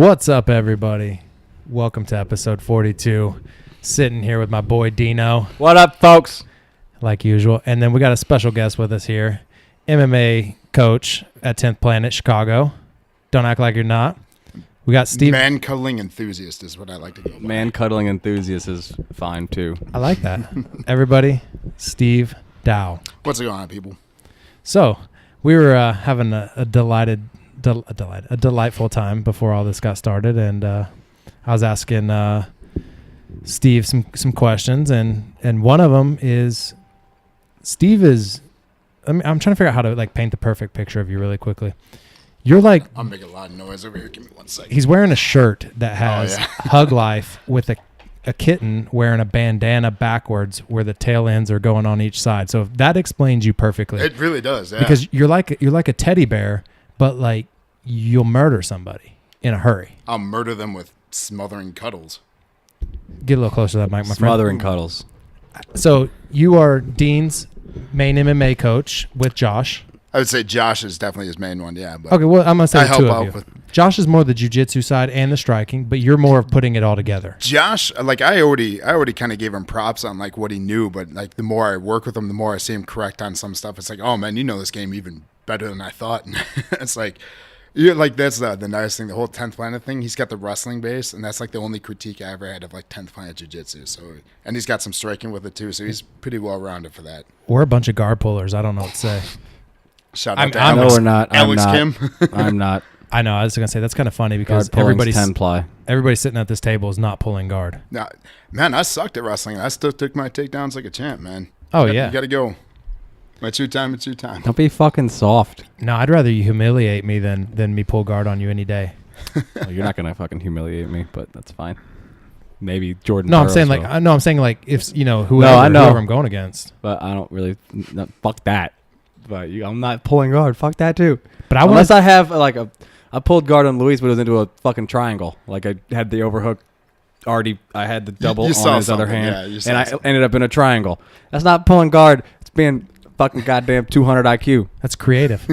What's up, everybody? Welcome to episode 42. Sitting here with my boy Dino. What up, folks? Like usual. And then we got a special guest with us here. MMA Coach at 10th Planet, Chicago. Don't act like you're not. We got Steve. Man cuddling enthusiast is what I like to go by. Man cuddling enthusiast is fine, too. I like that. Everybody, Steve Dow. What's going on, people? So we were having a delightful time before all this got started, and I was asking Steve some questions, and one of them is Steve is. I'm trying to figure out how to like paint the perfect picture of you really quickly. You're like I'm making a lot of noise over here. Give me 1 second. He's wearing a shirt that has Hug Life with a kitten wearing a bandana backwards where the tail ends are going on each side. So that explains you perfectly. It really does, yeah. Because you're like a teddy bear, but like you'll murder somebody in a hurry. I'll murder them with smothering cuddles. Get a little closer to that mic, my Smothering cuddles. So you are Dean's main MMA coach with Josh. I would say Josh is definitely his main one, yeah. But Okay, well, I'm going to say I the help two out of you. with Josh is more the jiu-jitsu side and the striking, but you're more of putting it all together. Josh, like I already kind of gave him props on like what he knew, but like the more I work with him, the more I see him correct on some stuff. It's like, oh man, you know this game even better than I thought. And it's like, that's the nice thing. The whole 10th Planet thing. He's got the wrestling base, and that's like the only critique I ever had of like 10th Planet Jiu-Jitsu. So, and he's got some striking with it too. So he's pretty well rounded for that. We're a bunch of guard pullers. I don't know what to say. Shout out to I'm- Alex. No, we're not. Alex I'm Kim. not. I'm not. I know. I was going to say that's kind of funny because Guard pulling's everybody's 10-ply. sitting at this table is not pulling guard. Nah, man, I sucked at wrestling. I still took my takedowns like a champ, man. Oh, You yeah. got to go. It's your time. It's your time. Don't be fucking soft. No, I'd rather you humiliate me than me pull guard on you any day. Well, you're not gonna fucking humiliate me, but that's fine. Maybe Jordan. No, I'm Burroughs saying like will. I'm saying like if whoever, I know. whoever I'm going against. But I don't really. No, fuck that. But I'm not pulling guard. Fuck that too. But I Unless I have I pulled guard on Luis, but it was into a fucking triangle. Like I had the overhook already. I had the double You saw on his other something, hand, yeah, you saw and I something. ended up in a triangle. That's not pulling guard. It's being fucking goddamn 200 IQ. that's creative.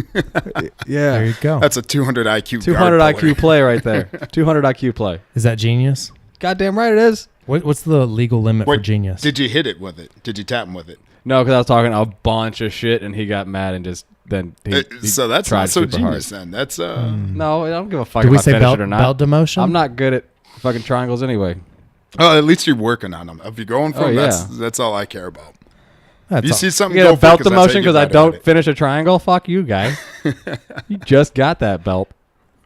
Yeah. There you go. That's a 200 IQ 200 guard puller. IQ play right there. 200 IQ play. Is that genius? Goddamn right it is. What's the legal limit for Wait, genius? Did you hit it with it? Did you tap him with it? No, because I was talking a bunch of shit, and he got mad and just then he So that's tried not so super hard. genius then. That's No, I don't give a fuck Do if we I say finish belt it or not. belt demotion? I'm not good at fucking triangles anyway. Oh, at least you're working on them. If you're going for Oh, them, yeah. that's all I care about. That's If you all. see something You get go a for it, belt 'cause that's how demotion you because get I better at don't it. finish a triangle? Fuck you, guy. You just got that belt.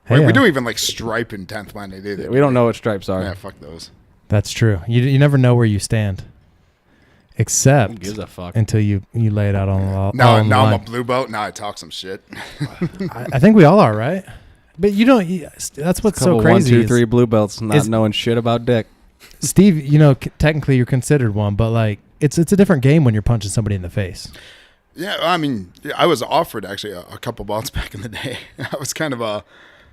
Hey, Wait, we don't even like stripe in 10th Planet either. We don't know what stripes are. Yeah, fuck those. That's true. You never know where you stand, Who except gives a fuck? until you lay it out on the all Now on the I'm a line. blue belt. Now I talk some shit. I think we all are, right? But you don't. That's what's so Couple crazy. 1, 2, is 3 blue belts, not is- knowing shit about dick. Steve, technically you're considered one, but like it's a different game when you're punching somebody in the face. Yeah, I mean, I was offered actually a couple belts back in the day. I was kind of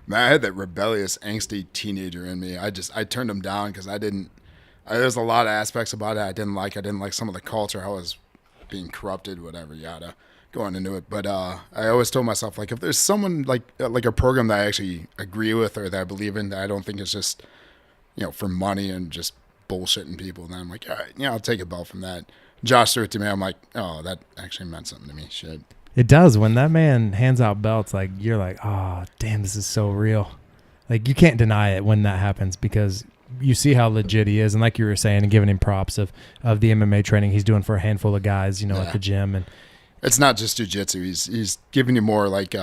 man, I had that rebellious, angsty teenager in me. I turned him down because there's a lot of aspects about it I didn't like. I didn't like some of the culture. I was being corrupted, whatever, yada, going into it. But I always told myself, like, if there's someone like a program that I actually agree with or that I believe in, that I don't think is just, for money and just bullshitting people, then I'm like, all right, I'll take a belt from that. Josh threw it to me. I'm like, oh, that actually meant something to me. Shit. It does. When that man hands out belts, like you're like, oh damn, this is so real. Like you can't deny it when that happens because you see how legit he is, and like you were saying, and giving him props of the MMA training he's doing for a handful of guys, at the gym, and It's not just jiu-jitsu. He's giving you more like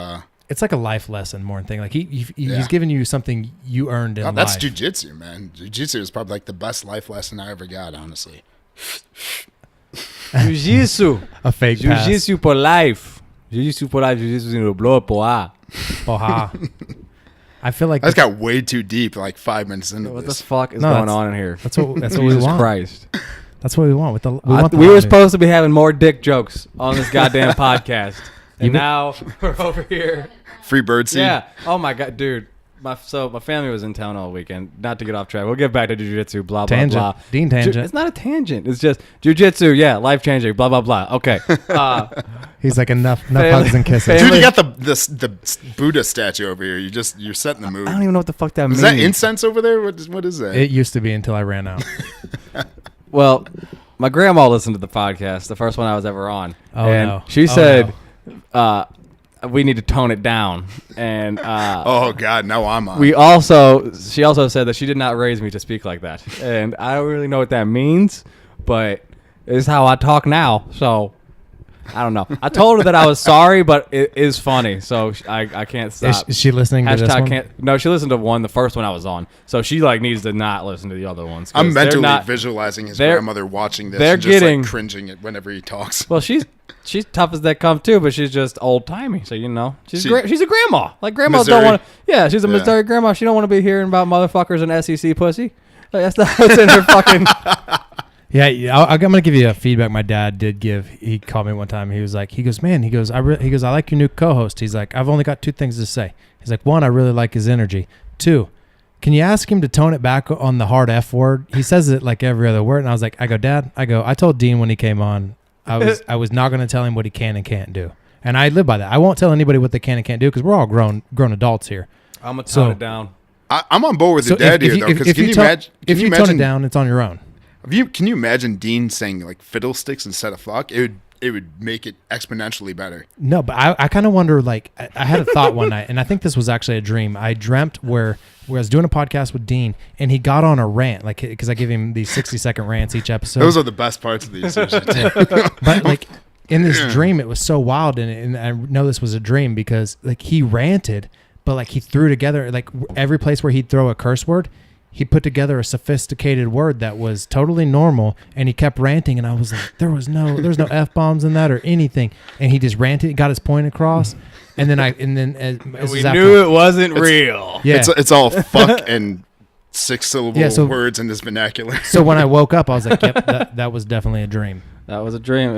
it's like a life lesson more than thing. Like he's giving you something you earned in life. that's jiu-jitsu, man. Jiu-jitsu is probably like the best life lesson I ever got, honestly. Jiu-jitsu. A fake pass. Jiu-jitsu for life. Jiu-jitsu for life. Jiu-jitsu in the blow up. Oha. I feel like I just got way too deep like 5 minutes into What the this. fuck is No, going that's- on in here? that's what we Jesus want. Christ. That's what we want. We We want the were live- supposed to be having more dick jokes on this goddamn podcast. And Even- now we're over here. Free bird seed. Yeah. Oh my god, dude. my family was in town all weekend. Not to get off track. We'll get back to jiu-jitsu, blah, Tangent. blah, blah. Dean tangent. It's not a tangent. It's just jiu-jitsu, yeah, life-changing, blah, blah, blah. Okay. He's like, enough hugs and kisses. Dude, you got the Buddha statue over here. You're setting the mood. I don't even know what the fuck that means. Is that incense over there? What is that? It used to be until I ran out. Well, my grandma listened to the podcast, the first one I was ever on. Oh, and no. she said, we need to tone it down. And oh, God, now I'm on. she also said that she did not raise me to speak like that. And I don't really know what that means, but it's how I talk now. So I don't know. I told her that I was sorry, but it is funny. So I can't stop. Is she listening to this one? No, she listened to the first one I was on. So she needs to not listen to the other ones. I'm mentally visualizing his grandmother watching this and just like cringing at whenever he talks. Well, she's tough as that come too, but she's just old timey. So she's a grandma. Like grandmas don't want to. Yeah, she's a Missouri grandma. She don't want to be hearing about motherfuckers and SEC pussy. Like, that's in her fucking. Yeah, I'm gonna give you a feedback. My dad did give. He called me one time. He goes, man. He goes, I like your new co-host. He's like, I've only got two things to say. He's like, one, I really like his energy. Two, can you ask him to tone it back on the hard F word? He says it like every other word. And I was like, Dad, I told Dean when he came on, I was not gonna tell him what he can and can't do, and I live by that. I won't tell anybody what they can and can't do because we're all grown adults here. I'm gonna tone it down. I'm on board with your dad here though. Because can you imagine? If you tone it down, it's on your own. Can you imagine Dean saying like fiddlesticks instead of fuck? It would make it exponentially better. No, but I kind of wonder, like, I had a thought one night, and I think this was actually a dream. I dreamt where I was doing a podcast with Dean, and he got on a rant, like, because I give him these 60-second rants each episode. Those are the best parts of these. But, like, in this dream, it was so wild, and I know this was a dream because, like, he ranted, but, like, he threw together, like, every place where he'd throw a curse word, he put together a sophisticated word that was totally normal, and he kept ranting, and I was like, there's no F-bombs in that or anything, and he just ranted, got his point across, and then we knew it wasn't real. Yeah, it's all fuck and 6-syllable words in this vernacular. So when I woke up, I was like, yep, that was definitely a dream. That was a dream.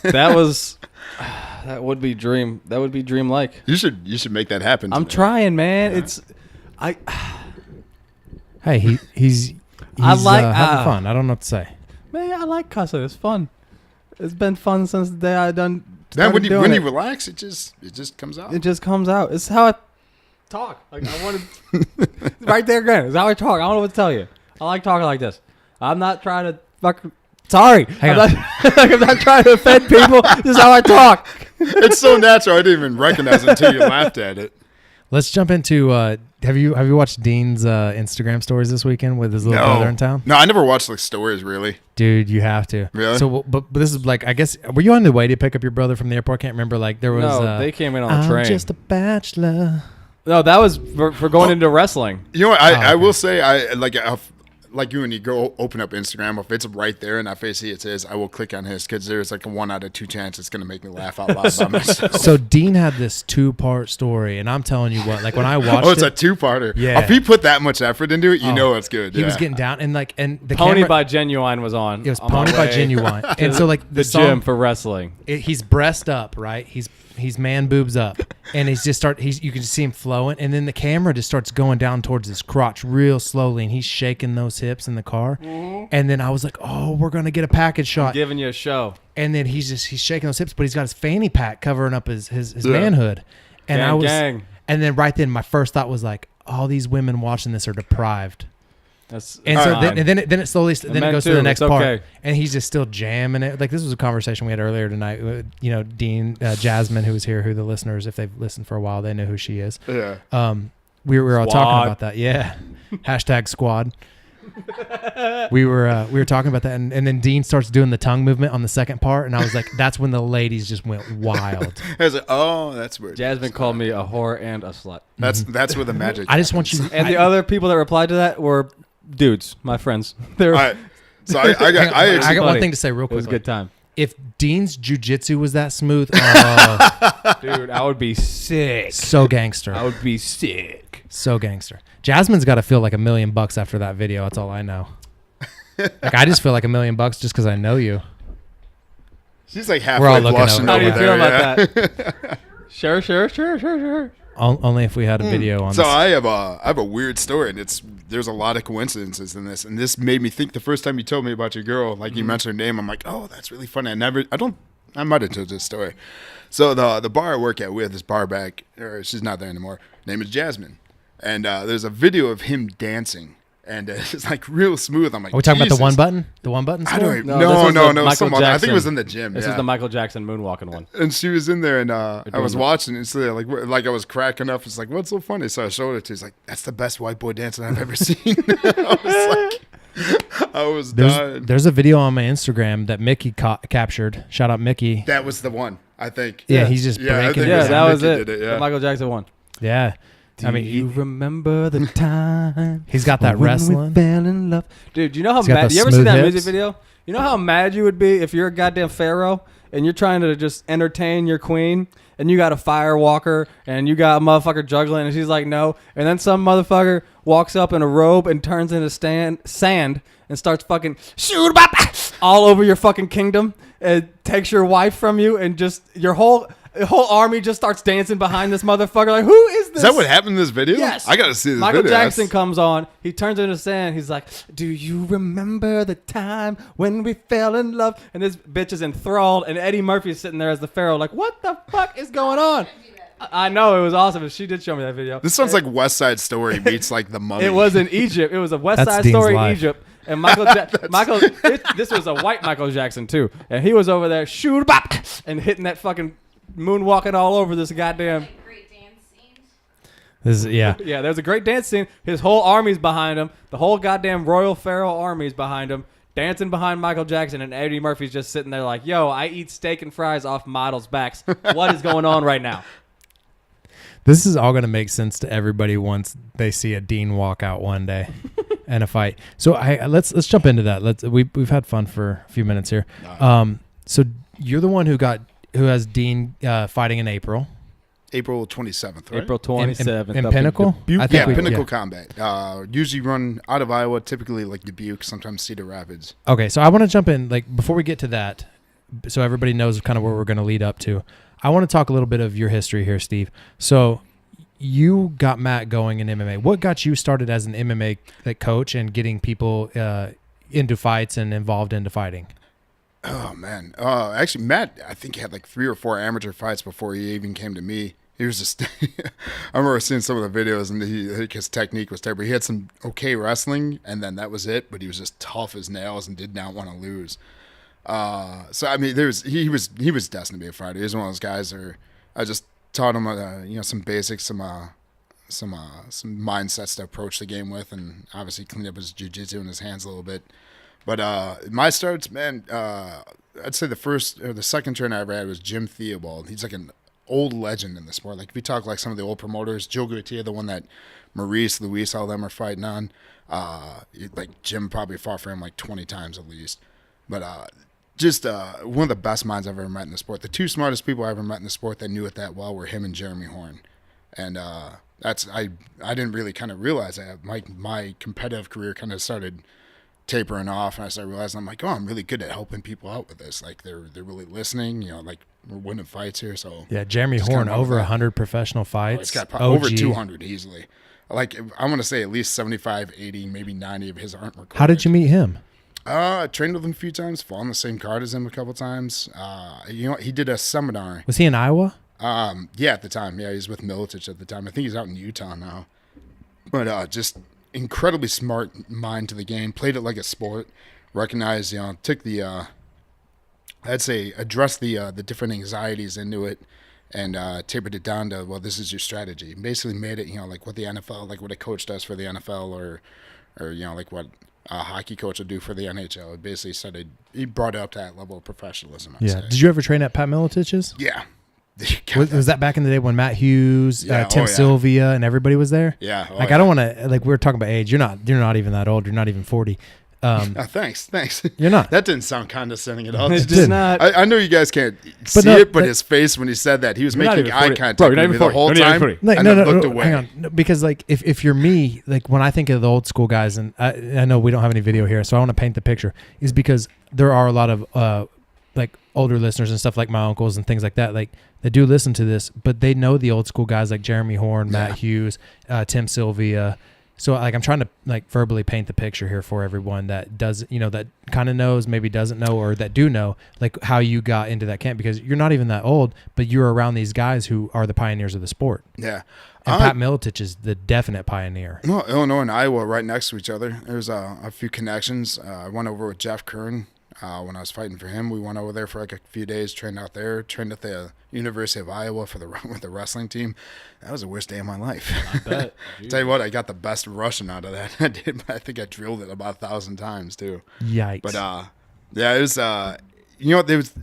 That would be dream. That would be dream-like. You should make that happen. I'm trying, man. Yeah. Hey, he's having fun. I don't know what to say. Man, I like cussing. It's fun. It's been fun since the day I done. Then when you relax, it just comes out. It just comes out. It's how I talk. Like I wanted right there again. It's how I talk. I don't know what to tell you. I like talking like this. I'm not trying to fuck. Sorry, I'm not trying to offend people. This is how I talk. It's so natural. I didn't even recognize it until you laughed at it. Let's jump into. Have you watched Dean's Instagram stories this weekend with his little brother in town? No, I never watched like stories really. Dude, you have to. Really? So, but this is like, I guess, were you on the way to pick up your brother from the airport? I can't remember. Like there was. No, they came in on the train. I'm just a bachelor. No, that was for going into wrestling. You know what? I will say like you when you go open up Instagram, if it's right there and if I see it says, I will click on his because there's like a 1 out of 2 chance it's going to make me laugh out loud by myself. So Dean had this 2-part story, and I'm telling you what, like when I watched it's a 2-parter. Yeah. If he put that much effort into it, you know it's good. He was getting down, and the Pony camera, by Genuine was on. It was Pony by Genuine. And so like the gym for wrestling. He's breast up, right? He's man boobs up, and you can just see him flowing, and then the camera just starts going down towards his crotch real slowly, and he's shaking those hips in the car, and then I was like, oh, we're gonna get a package shot. I'm giving you a show, and then he's shaking those hips, but he's got his fanny pack covering up his manhood, and gang. And then right then my first thought was like, all these women watching this are deprived. And so then it slowly then it goes to the next part, and he's just still jamming it. Like this was a conversation we had earlier tonight. You know, Dean, Jasmine, who was here, who the listeners, if they've listened for a while, they know who she is. Yeah. We were all talking about that. Yeah. #squad. we were talking about that, and then Dean starts doing the tongue movement on the second part, and I was like, that's when the ladies just went wild. I was like, oh, that's weird. Jasmine called me a whore and a slut. That's where the magic. I just want you. And the other people that replied to that were dudes, my friends. All right. So I got one thing to say real quick. It was a good time. If Dean's jiu-jitsu was that smooth, dude, I would be sick. So gangster. I would be sick. So gangster. Jasmine's got to feel like $1 million after that video. That's all I know. Like I just feel like $1 million just because I know you. She's like halfway blushing How do you over feel there. about that? Sure. Only if we had a video on So this. I have a weird story, and there's a lot of coincidences in this, and this made me think the first time you told me about your girl, like you mentioned her name, I'm like, oh, that's really funny. I might have told this story. So the bar I work at, we have this bar back, or she's not there anymore. Name is Jasmine, and there's a video of him dancing, and it's like real smooth. I'm like, Are we talking about the Jesus. one button? The one button? I score? don't even, No, no, this was no, the no, Michael some other. I think it Jackson. was in the gym. This yeah. is the Michael Jackson moonwalking one. And she was in there, and I was doing it. watching, and so like I was cracking up. It's like, what's so funny? So I showed it to her. He's like, that's the best white boy dancing I've ever seen. I was dying. There's a video on my Instagram that Mickey captured. Shout out Mickey. That was the one, I think. Yeah, he's just I breaking. think it Yeah, was down. that was Mickey it. did it, yeah. The Michael Jackson one. Yeah. Do you remember the time? He's got that when wrestling. we fell in love. Dude, you know how He's got mad? the You ever see smooth that hips. music video? You know how mad you would be if you're a goddamn pharaoh and you're trying to just entertain your queen, and you got a fire walker and you got a motherfucker juggling, and she's like, no, and then some motherfucker walks up in a robe and turns into sand and starts fucking shoot all over your fucking kingdom and takes your wife from you, and just your whole army just starts dancing behind this motherfucker. Like, who is this? Is that what happened in this video? Yes. I gotta see this Michael video. Jackson comes on. He turns into sand. He's like, do you remember the time when we fell in love? And this bitch is enthralled. And Eddie Murphy's sitting there as the pharaoh. Like, what the fuck is going on? I know. It was awesome. She did show me that video. This sounds like West Side Story meets like the Mummy. It was in Egypt. It was a West That's Side Dean's Story life. Egypt. And this was a white Michael Jackson too. And he was over there shoot bop and hitting that fucking moonwalking all over this goddamn. Great dance scenes. This is, yeah. Yeah, there's a great dance scene. His whole army's behind him. The whole goddamn royal pharaoh army's behind him, dancing behind Michael Jackson, and Eddie Murphy's just sitting there like, yo, I eat steak and fries off models' backs. What is going on right now? This is all going to make sense to everybody once they see a Dean walk out one day and a fight. So let's jump into that. We've had fun for a few minutes here. So you're the one who has Dean fighting in April. April 27th, right? April 27th. In up Pinnacle? Dubuque. I think Yeah, Pinnacle Combat. Usually run out of Iowa, typically like Dubuque, sometimes Cedar Rapids. Okay, so I want to jump in, like, before we get to that, so everybody knows kind of where we're going to lead up to. I want to talk a little bit of your history here, Steve. So you got Matt going in MMA. What got you started as an MMA coach and getting people into fights and involved into fighting? Oh, man. Actually, Matt, I think he had like 3 or 4 amateur fights before he even came to me. He was just, I remember seeing some of the videos, and his technique was terrible. He had some okay wrestling, and then that was it, but he was just tough as nails and did not want to lose. So, I mean, he was destined to be a fighter. He was one of those guys where I just taught him, some basics, some mindsets to approach the game with, and obviously cleaned up his jiu-jitsu and his hands a little bit. But my starts, man, I'd say the first or the second trainer I ever had was Jim Theobald. He's like an old legend in the sport. Like if we talk like some of the old promoters, Joe Gutierrez, the one that Maurice, Luis, all them are fighting on. Like Jim probably fought for him like 20 times at least. But just one of the best minds I've ever met in the sport. The 2 smartest people I ever met in the sport that knew it that well were him and Jeremy Horn. And I didn't really kind of realize that. My competitive career kind of started tapering off, and I started realizing, I'm like, oh, I'm really good at helping people out with this. Like they're really listening, like we're winning fights here. So Yeah, Jeremy just Horn, kind of over that. 100 professional fights. It's got OG. over 200 easily. Like I want to say at least 75, 80, maybe 90 of his aren't recorded. How did you meet him? I trained with him a few times, fought on the same card as him a couple times. He did a seminar. Was he in Iowa? Yeah, at the time. Yeah, he was with Militich at the time. I think he's out in Utah now. But just incredibly smart mind to the game. Played it like a sport. Recognized, took the, I'd say, addressed the different anxieties into it, and tapered it down to, well, this is your strategy. Basically made it, like what the NFL, like what a coach does for the NFL, or like what a hockey coach would do for the NHL. It basically he brought it up to that level of professionalism. I'd say. Did you ever train at Pat Militich's? Yeah. Was that back in the day when Matt Hughes, Yeah, Tim Sylvia, and everybody was there? Yeah. I don't want to, like, we were talking about age. You're not even that old. You're not even 40. Thanks. You're not. That didn't sound condescending at all. It Just- did not. I know you guys can't see no, it, but but- his face when he said that, he was You're not making even eye 40. contact Bro, you're not with me even the whole 40. You're not even time, 40. Like, and no, then no, looked no, away. hang on. No, because like if you're me, like when I think of the old school guys, and I know we don't have any video here, so I want to paint the picture, is because there are a lot of like older listeners and stuff like my uncles and things like that, like they do listen to this, but they know the old school guys like Jeremy Horn, Matt Hughes, Tim Sylvia. So like I'm trying to like verbally paint the picture here for everyone that does, that kind of knows, maybe doesn't know, or that do know, like how you got into that camp, because you're not even that old, but you're around these guys who are the pioneers of the sport. Yeah. And Pat Miletich is the definite pioneer. No, Illinois and Iowa right next to each other. There's a few connections. I went over with Jeff Kern when I was fighting for him. We went over there for like a few days, trained out there, trained at the University of Iowa with the wrestling team. That was the worst day of my life. I bet. Tell you what, I got the best Russian out of that. I did. I think I drilled it about 1,000 times too. Yikes. But yeah, it was. There was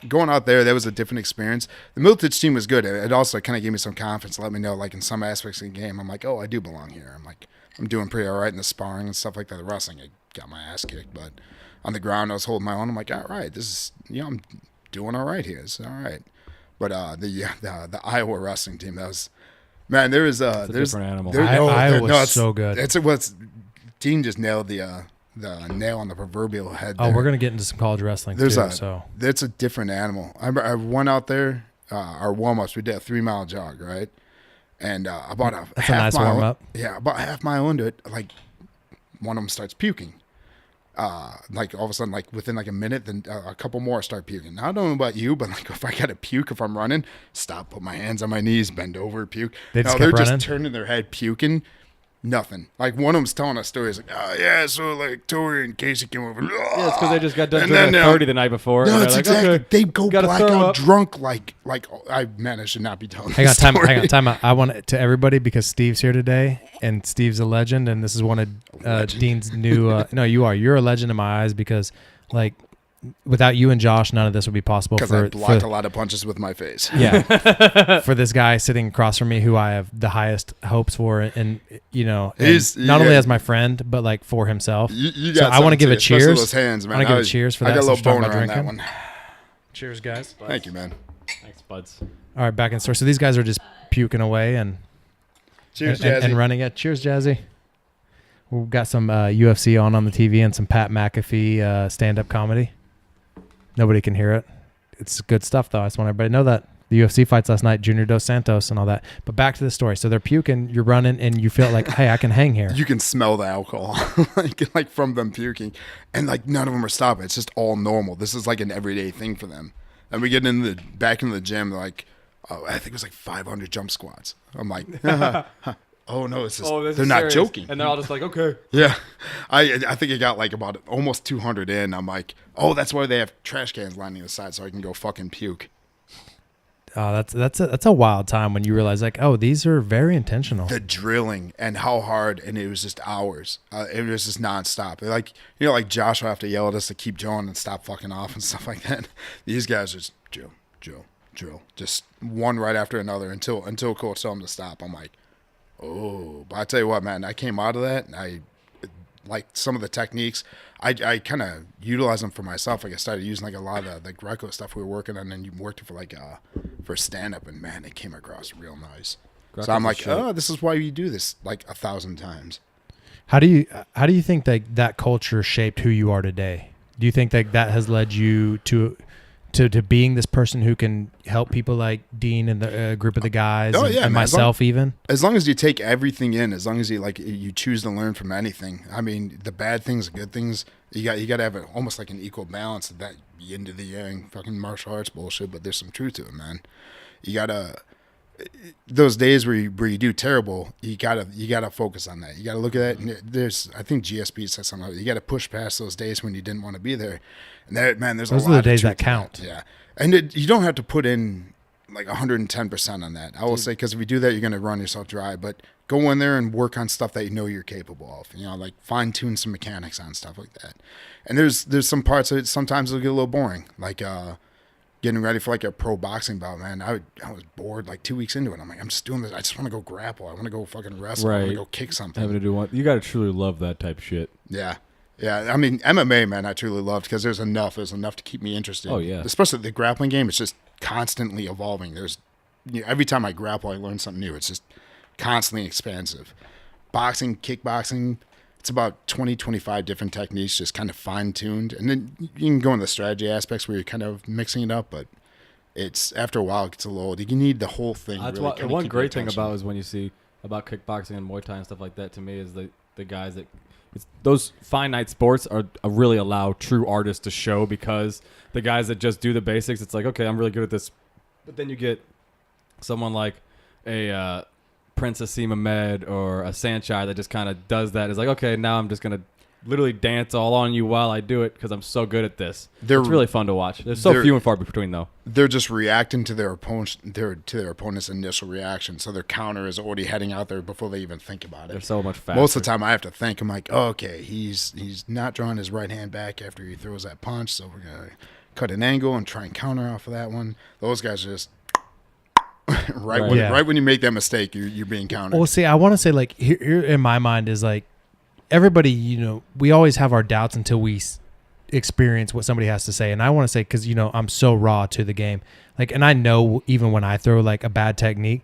going out there. That was a different experience. The Miletich team was good. It also kind of gave me some confidence. Let me know, like in some aspects of the game, I'm like, oh, I do belong here. I'm doing pretty all right in the sparring and stuff like that. The wrestling, I got my ass kicked, but on the ground, I was holding my own. I'm like, all right, this is, I'm doing all right here. It's all right. But the Iowa wrestling team, that was, man, there's a different animal. Iowa's so good. Dean just nailed the nail on the proverbial head. Oh, we're gonna get into some college wrestling too. So it's a different animal. I went out there. Our warm ups, we did a 3-mile jog, right? And about that's a nice warm up. Yeah, about a half mile into it, like one of them starts puking. Like all of a sudden, like within like a minute, then a couple more start puking. Now, I don't know about you, but like if I got to puke, if I'm running, stop, put my hands on my knees, bend over, puke. They're running. Just turning their head, puking. Nothing. Like one of them's telling us stories like, oh yeah, so like Tori and Casey came over. Yeah, it's because they just got done drinking 30 the night before. No, and it's like, exactly. Okay, they go gotta throw blackout up. drunk like I should not be telling. Hang on, time out. I want it to everybody because Steve's here today, and Steve's a legend, and this is one of Dean's new. No, you're a legend in my eyes because, like, without you and Josh, none of this would be possible. Because I blocked a lot of punches with my face. Yeah, for this guy sitting across from me, who I have the highest hopes for, and He's not only as my friend, but like for himself. You so got I want to give a too, especially cheers. those hands, man. I want to give a cheers for that. I got a since little we're talking boner on about that drinking. one. Cheers, guys. Thank you, man. Thanks, buds. All right, back in store. So these guys are just puking away and Cheers, and Jazzy. running it. Cheers, Jazzy. We've got some UFC on the TV and some Pat McAfee stand-up comedy. Nobody can hear it. It's good stuff, though. I just want everybody to know that. The UFC fights last night, Junior Dos Santos and all that. But back to the story. So they're puking, you're running, and you feel like, hey, I can hang here. You can smell the alcohol, like from them puking, and like none of them are stopping. It's just all normal. This is like an everyday thing for them. And we get back into the gym, they're like, oh, I think it was like 500 jump squats. I'm like, oh no, it's just they're not serious. joking. And they're all just like, okay. Yeah, I think it got like about almost 200 in. I'm like, oh, that's why they have trash cans lining the side so I can go fucking puke. Oh, that's a wild time when you realize like, oh, these are very intentional. The drilling and how hard, and it was just hours. It was just nonstop. Like like Josh will have to yell at us to keep going and stop fucking off and stuff like that. These guys just drill, just one right after another until coach told them to stop. I'm like, oh, but I tell you what, man, I came out of that and I like some of the techniques. I kind of utilize them for myself. Like I started using like a lot of the Greco stuff we were working on, and you worked for like for stand up, and man, it came across real nice. Greco's so I'm like, oh, this is why you do this like 1,000 times. How do you think that culture shaped who you are today? Do you think that has led you to being this person who can help people like Dean and the group of the guys and myself even? As long as you take everything in, as long as you choose to learn from anything. I mean, the bad things, the good things, you got to have almost like an equal balance of that yin to the yang, fucking martial arts bullshit, but there's some truth to it, man. You got to, those days where you do terrible, you gotta focus on that. You gotta look at that. And I think GSP said something. You gotta push past those days when you didn't want to be there. And that, man, there's those a lot are the of days truth that count. Yeah, and you don't have to put in like 110% on that. I will say, because if you do that, you're gonna run yourself dry. But go in there and work on stuff that you know you're capable of. Like fine tune some mechanics on stuff like that. And there's some parts of it. Sometimes it'll get a little boring, like getting ready for like a pro boxing bout, man. I was bored like 2 weeks into it. I'm like, I'm just doing this. I just want to go grapple. I want to go fucking wrestle. I want to go kick something. Having to do one. You got to truly love that type of shit. Yeah. Yeah. I mean, MMA, man, I truly loved because there's enough to keep me interested. Oh, yeah. Especially the grappling game. It's just constantly evolving. Every time I grapple, I learn something new. It's just constantly expansive. Boxing, kickboxing, it's about 20, 25 different techniques, just kind of fine tuned. And then you can go in the strategy aspects where you're kind of mixing it up, but it's after a while it gets a little old. You need the whole thing. That's really why, kinda one keep your great thing attention. about is when you see about kickboxing and Muay Thai and stuff like that. To me, is the guys that those finite sports are really allow true artists to show, because the guys that just do the basics, it's like, okay, I'm really good at this, but then you get someone like a Princess Seema Med or a Sanchai that just kind of does that. It's like, okay, now I'm just gonna literally dance all on you while I do it because I'm so good at this. It's really fun to watch. There's so few and far between, though. They're just reacting to their opponent's initial reaction, so their counter is already heading out there before they even think about it. They're so much faster. Most of the time, I have to think. I'm like, oh, okay, he's not drawing his right hand back after he throws that punch, so we're gonna cut an angle and try and counter off of that one. Those guys are just right when you make that mistake, you're being countered. Well, see, I want to say, like, here in my mind is like, everybody, we always have our doubts until we experience what somebody has to say. And I want to say, because, I'm so raw to the game. Like, and I know even when I throw like a bad technique,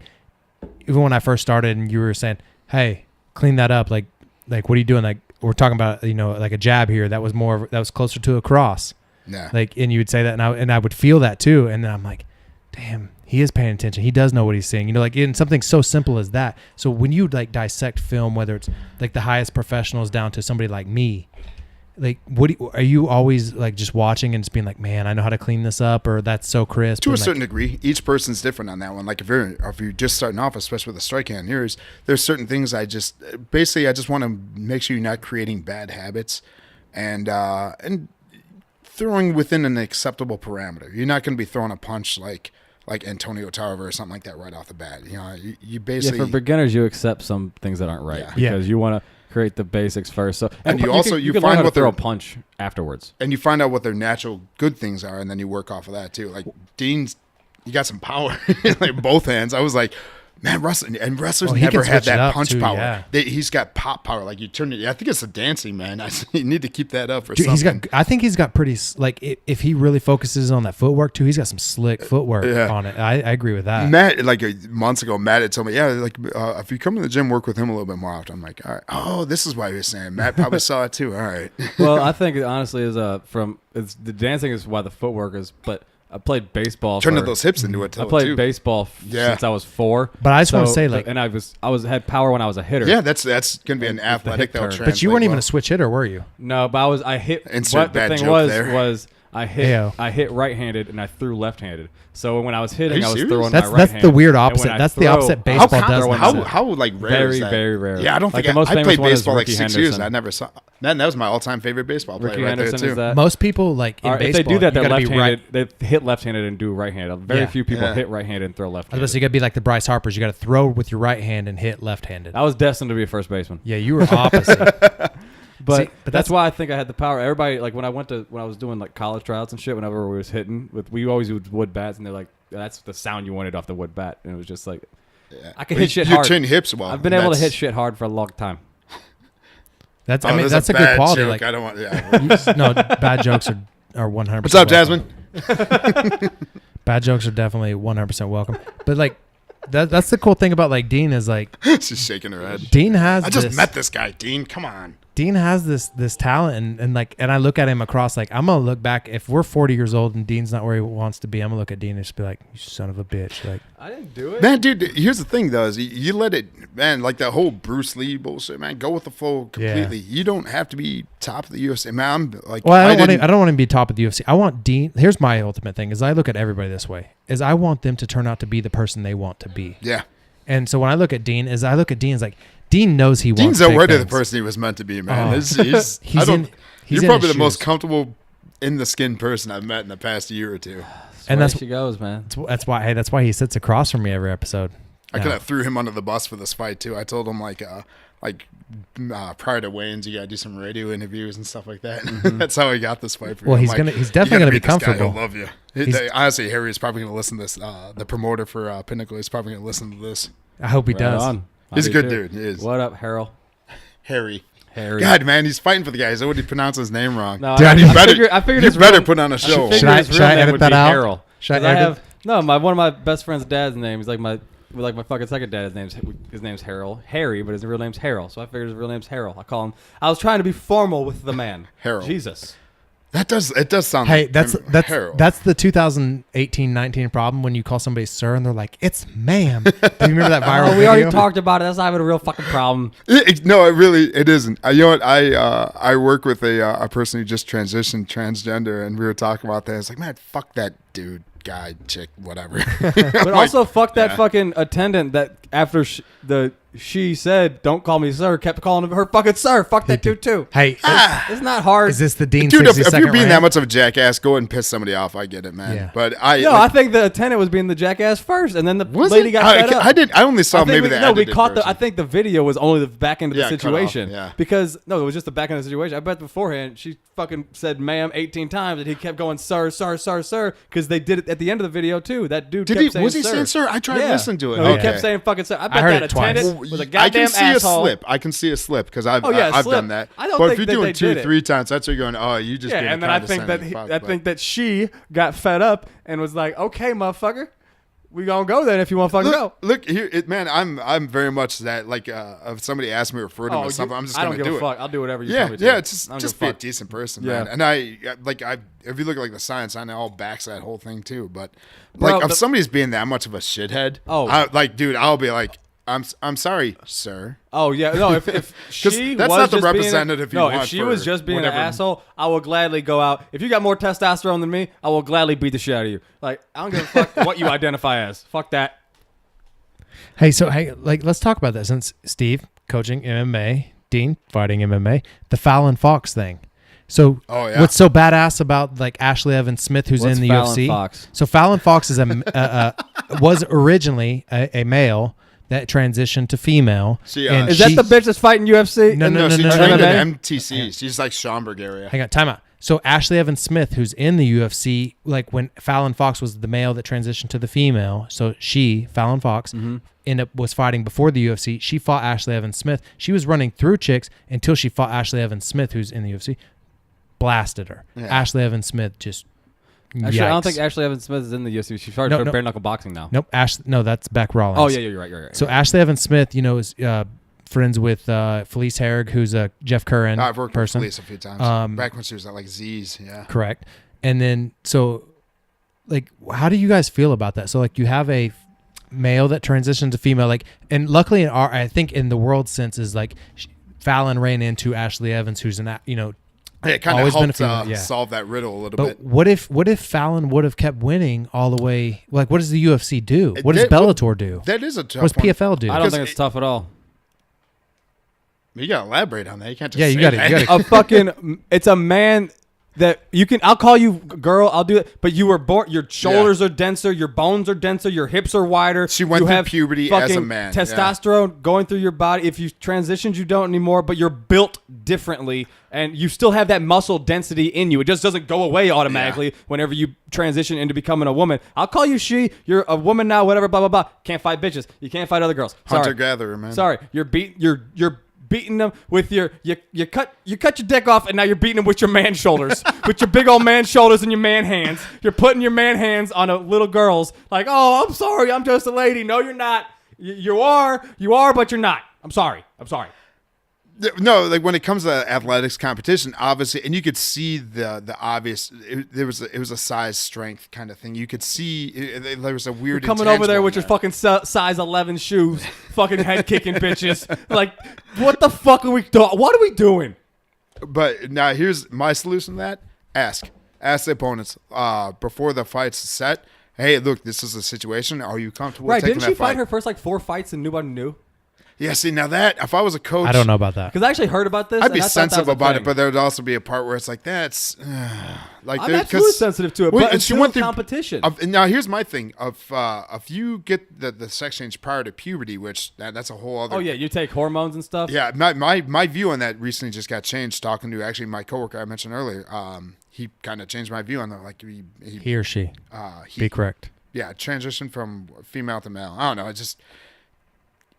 even when I first started and you were saying, hey, clean that up. Like what are you doing? Like, we're talking about, like a jab here. That was closer to a cross. Yeah. Like, and you would say that and I would feel that too. And then I'm like, damn, he is paying attention. He does know what he's seeing. Like in something so simple as that. So when you like dissect film, whether it's like the highest professionals down to somebody like me, like are you always like just watching and just being like, man, I know how to clean this up, or that's so crisp? To a certain degree, each person's different on that one. Like if you're just starting off, especially with a strike hand, there's certain things I just want to make sure you're not creating bad habits, and throwing within an acceptable parameter. You're not going to be throwing a punch like Antonio Tarver or something like that right off the bat. You basically... Yeah, for beginners, you accept some things that aren't right because you want to create the basics first. So, and you can find learn what throw a punch afterwards. And you find out what their natural good things are, and then you work off of that too. Like Dean's, you got some power in like both hands. I was like, man, wrestlers never had that punch power. Yeah. He's got pop power. Like you turn it. I think it's the dancing, man. You need to keep that up for Dude, something. I think he's got pretty, like, if he really focuses on that footwork too, he's got some slick footwork on it. I agree with that. Matt, like months ago, Matt had told me, if you come to the gym, work with him a little bit more often. I'm like, all right. Oh, this is why he was saying. Matt probably saw it too. All right. Well, I think it honestly is the dancing is why the footwork is, but I played baseball. Turning those hips into it. I played baseball since I was 4. But I just want to say, like, and I had power when I was a hitter. Yeah, that's gonna be an athletic that will translate. But you weren't even a switch hitter, were you? No, but I hit. Insert what the bad thing joke was there. was I hit right-handed and I threw left-handed. So when I was hitting, I was serious? throwing my right hand. That's the weird opposite. That's the opposite baseball does. How like rare very is that? very rare. Yeah, I don't think the most I famous played one is baseball like Ricky 6 Henderson. years. And I never saw. Man, that was my all-time favorite baseball player Ricky right Henderson there is too. that. Most people like in baseball, if they do that, they're you gotta be left-handed. right. They hit left-handed and do right-handed. Very few people hit right-handed and throw I was left-handed. about to say, you got to be like the Bryce Harpers. You got to throw with your right hand and hit left-handed. I was destined to be a first baseman. Yeah, you were opposite. But that's why I think I had the power. Everybody, like when I was doing like college tryouts and shit, whenever we was hitting we always used wood bats, and they're like, that's the sound you wanted off the wood bat, and it was just like, I can hit shit hard. You train hips well. I've been able to hit shit hard for a long time. That's that's a good quality. Joke. Like, I don't want. Yeah. no, bad jokes are 100%. What's up, welcome. Jasmine? Bad jokes are definitely 100% welcome. But like that's the cool thing about like Dean is like She's shaking her head. Dean has. I just met this guy, Dean. Come on. Dean has this talent and I look at him across, like, I'm gonna look back if we're 40 years old and Dean's not where he wants to be. I'm gonna look at Dean and just be like, you son of a bitch. Like, I didn't do it, Man, dude, here's the thing though, is you let it, man, like that whole Bruce Lee bullshit, man, go with the flow completely. Yeah. You don't have to be top of the UFC. Man, I'm like, well, I don't want to be top of the UFC. I want Dean. Here's my ultimate thing: is I look at everybody this way. Is I want them to turn out to be the person they want to be. Yeah. And so when I look at Dean, as like Dean knows he wants. Dean's already the person he was meant to be, man. You're probably the most comfortable in the skin person I've met in the past year or two. And that's she goes, man. That's why he sits across from me every episode. I could have threw him under the bus for this fight too. I told him prior to weigh-ins, you gotta do some radio interviews and stuff like that. Mm-hmm. That's how he got this fight for Well, me. he's definitely gonna be comfortable. He'll love you. Honestly, Harry is probably gonna listen to this. The promoter for Pinnacle is probably gonna listen to this. I hope he does. On. He's a good dude. He is. What up, Harold? Harry. God, man, he's fighting for the guy. He's already pronounced his name wrong. No, Dude, I figured he's better put on a show. Should I edit that out? Harold. One of my best friend's dad's name. He's like like my fucking second dad, his name's Harry, but his real name's Harold. So I figured his real name's Harold. I call him. I was trying to be formal with the man. Harold. Jesus. It does sound. Hey, like that's Harold. that's the 2018-19 problem when you call somebody sir and they're like, it's ma'am. Do you remember that viral We video? already talked about it. That's not even a real fucking problem. No, it isn't. You know what? I work with a person who just transitioned transgender, and we were talking about that. It's like, man, fuck that dude, guy, chick, whatever. But also, fuck that fucking attendant that after she said, don't call me sir, kept calling her fucking sir. Fuck that dude, too. Hey, It's not hard. is this the Dean Dude, 60 if second you're being that rant? much of a jackass, go ahead and piss somebody off. I get it, man. Yeah. But I think the attendant was being the jackass first, and then the was lady it? got fed up. I only saw maybe the we edited caught version. I think the video was only the back end of the Yeah, cut off, situation. yeah. Because it was just the back end of the situation. I bet beforehand she fucking said "ma'am" 18 times, and he kept going "sir, sir, sir, sir" because they did it at the end of the video too. That dude Did kept he? saying Was he sir. saying sir? I tried to listen to it. No, Okay. he kept saying fucking sir. I bet heard that it twice. attendant was a I goddamn can see asshole. a slip. I can see a slip because I've slip. done that. I don't but think if you're that doing they did it. 2-3 times, that's where you're going. Oh, you just Yeah, being and then I think that condescending fuck, but- she got fed up and was like, "Okay, motherfucker, we gonna go then if you want to fucking go." Look here, man. I'm very much that like if somebody asks me to refer to him or something, I'm just I gonna don't give do a it. fuck. I'll do whatever you Yeah, tell me to. yeah. It's I don't just give be a a fuck. decent person, Yeah. man. And if you look at like the science, I know all backs that whole thing too. But Bro, like if somebody's being that much of a shithead, dude, I'll be like, I'm sorry, sir. Oh yeah, no. If she that's was not the just being representative you no, want if she for was just being whatever. an asshole, I will gladly go out. If you got more testosterone than me, I will gladly beat the shit out of you. Like I don't give a fuck what you identify as. Fuck that. Hey, let's talk about that since Steve coaching MMA, Dean fighting MMA, the Fallon Fox thing. So what's so badass about like Ashley Evans Smith, who's What's in the Fallon UFC? Fox? So Fallon Fox is was originally a male that transitioned to female. And Is that the bitch that's fighting UFC? No, she no, trained MMA? at MTC. She's like Schaumburg area. Hang on, time out. So Ashley Evans Smith, who's in the UFC, like when Fallon Fox was the male that transitioned to the female, so Fallon Fox, was fighting before the UFC. She fought Ashley Evans Smith. She was running through chicks until she fought Ashley Evans Smith, who's in the UFC, blasted her. Yeah. Ashley Evans Smith just Actually, I don't yikes. think Ashley Evans Smith is in the UFC. She started bare knuckle boxing now. Nope. No, that's Beck Rollins. Oh yeah, you're right. So Ashley Evans Smith, is friends with Felice Herrig, who's a Jeff Curran I've worked person. with Felice a few times. Back when she was at like Z's, yeah. Correct. And then, so, like, how do you guys feel about that? So, like, you have a male that transitioned to female, like, and luckily, I think in the world sense is like, Fallon ran into Ashley Evans, who's it kind of helped helped solve that riddle a little but bit. what if Fallon would have kept winning all the way? Like, what does the UFC do? What does That- Bellator do? That is a tough What does one. PFL do? I don't think it's tough at all. You gotta elaborate on that. You can't just Yeah, you say gotta- that. you gotta- A fucking it's a man that you can. I'll call you girl. I'll do it. But you were born. Your shoulders are denser. Your bones are denser. Your hips are wider. She went you through have puberty as a fucking man, yeah. Testosterone going through your body. If you transitioned, you don't anymore. But you're built differently, and you still have that muscle density in you. It just doesn't go away automatically whenever you transition into becoming a woman. I'll call you she. You're a woman now. Whatever. Blah blah blah. Can't fight bitches. You can't fight other girls. Sorry. Hunter gatherer, man. Sorry. You're beating them with you cut your dick off, and now you're beating them with your man shoulders, with your big old man shoulders and your man hands. You're putting your man hands on a little girl's, like, oh, I'm sorry, I'm just a lady. No, you're not. You are, but you're not. I'm sorry. No, like when it comes to athletics competition, obviously, and you could see the obvious. It was a size strength kind of thing. You could see there was a weird. Coming over there intangible with in your fucking size 11 shoes, fucking head kicking bitches. Like, what the fuck are we doing? What are we doing? But now here's my solution to that. Ask the opponents before the fight's set. Hey, look, this is a situation. Are you comfortable Right? taking Didn't that she fight fight? her first like 4 fights and nobody knew? Yeah, see, now that, if I was a coach. I don't know about that. Because I actually heard about this. I'd be and I thought that sensitive was a about it, thing. but there would also be a part where it's like, that's. Like I'm absolutely sensitive to it, but it's still competition. Now, here's my thing. If you get the sex change prior to puberty, which that's a whole other. Oh, yeah, you take hormones and stuff? Yeah, my view on that recently just got changed talking to actually my coworker I mentioned earlier. He kind of changed my view on that. Like He or she. Be correct. Yeah, transition from female to male. I don't know. It's just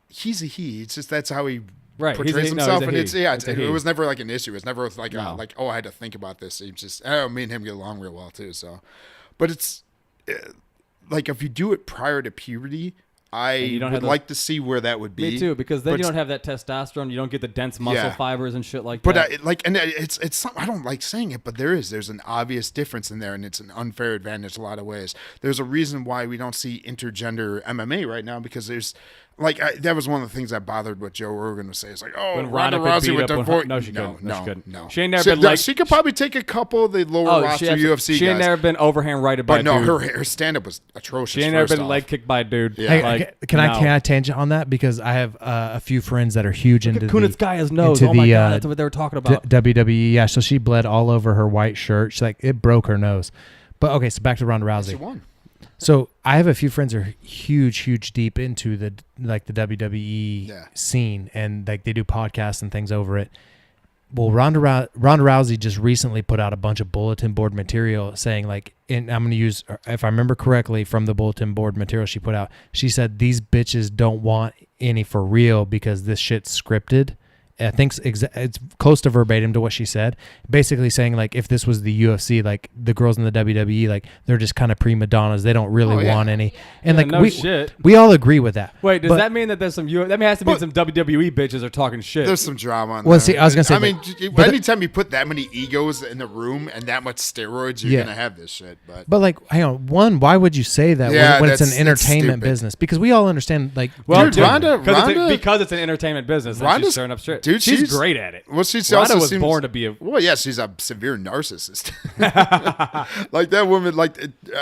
he's a he. It's just that's how he portrays himself, and it was never like an issue. It was never like I had to think about this. It's just me and him get along real well too. So, but it's like if you do it prior to puberty, I would like to see where that would be. Me too, because then you don't have that testosterone. You don't get the dense muscle fibers and shit like that. But it's something, I don't like saying it, but there's an obvious difference in there, and it's an unfair advantage in a lot of ways. There's a reason why we don't see intergender MMA right now, because there's that was one of the things that bothered what Joe Rogan was saying. It's like, oh, when Ronda Rousey with divorce. No, she couldn't. No. She ain't never been she could probably take a couple of the lower roster UFC guys. She ain't never been overhand righted by a dude. But her stand-up was atrocious. She ain't never been leg kicked by a dude. Yeah. Hey, can I tangent on that? Because I have a few friends that are huge into Kunitskaya's nose. Oh my God, that's what they were talking about. WWE, yeah. So she bled all over her white shirt. She's like, it broke her nose. But okay, so back to Ronda Rousey. She won. So I have a few friends that are huge deep into the WWE scene, and like they do podcasts and things over it. Well, Ronda Rousey just recently put out a bunch of bulletin board material saying, like, and I'm going to use, if I remember correctly from the bulletin board material she put out, she said these bitches don't want any for real because this shit's scripted. I think it's close to verbatim to what she said. Basically saying, like, if this was the UFC, like, the girls in the WWE, like, they're just kind of prima donnas. They don't really want any. And, we all agree with that. Wait, does that mean that there's some that has to mean some WWE bitches are talking shit? There's some drama on there. See, I was going to say. I mean, anytime you put that many egos in the room and that much steroids, you're going to have this shit. But like, hang on. One, why would you say that when it's an entertainment business? Because we all understand, like. Well, Ronda, because it's an entertaament business. Ronda's stirring up shit. Dude, she's great at it. Well, Ronda was born to be a. Well, yeah, she's a severe narcissist. Like that woman,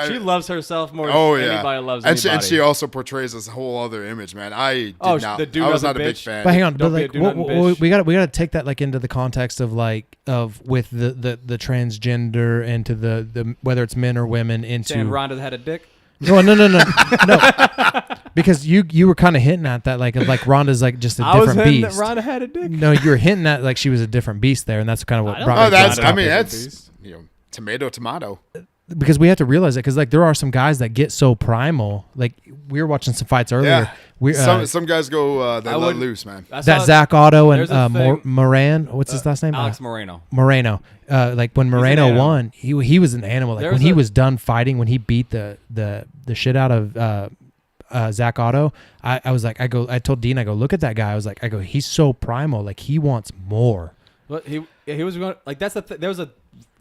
she loves herself more than anybody loves anybody. And she also portrays this whole other image, man. I was not a big fan. But hang on, we got to take that like into the context of with the transgender and to the whether it's men or women into. Saying Ronda had a dick. No. Because you were kind of hinting at that, like Ronda's like just a different beast. That Ronda had a dick. No, you were hinting at like she was a different beast there, and that's kind of what. That's tomato. Because we have to realize that, because like there are some guys that get so primal. Like we were watching some fights earlier. Yeah. Some guys go they let loose, man. That Zach Otto and Moran, what's his last name? Alex Moreno. Like when Moreno won, he was an animal. Like when he was done fighting, when he beat the shit out of Zach Otto, I was like, I told Dean, I go, look at that guy. I was like, he's so primal. Like he wants more. But he was going like that's there was a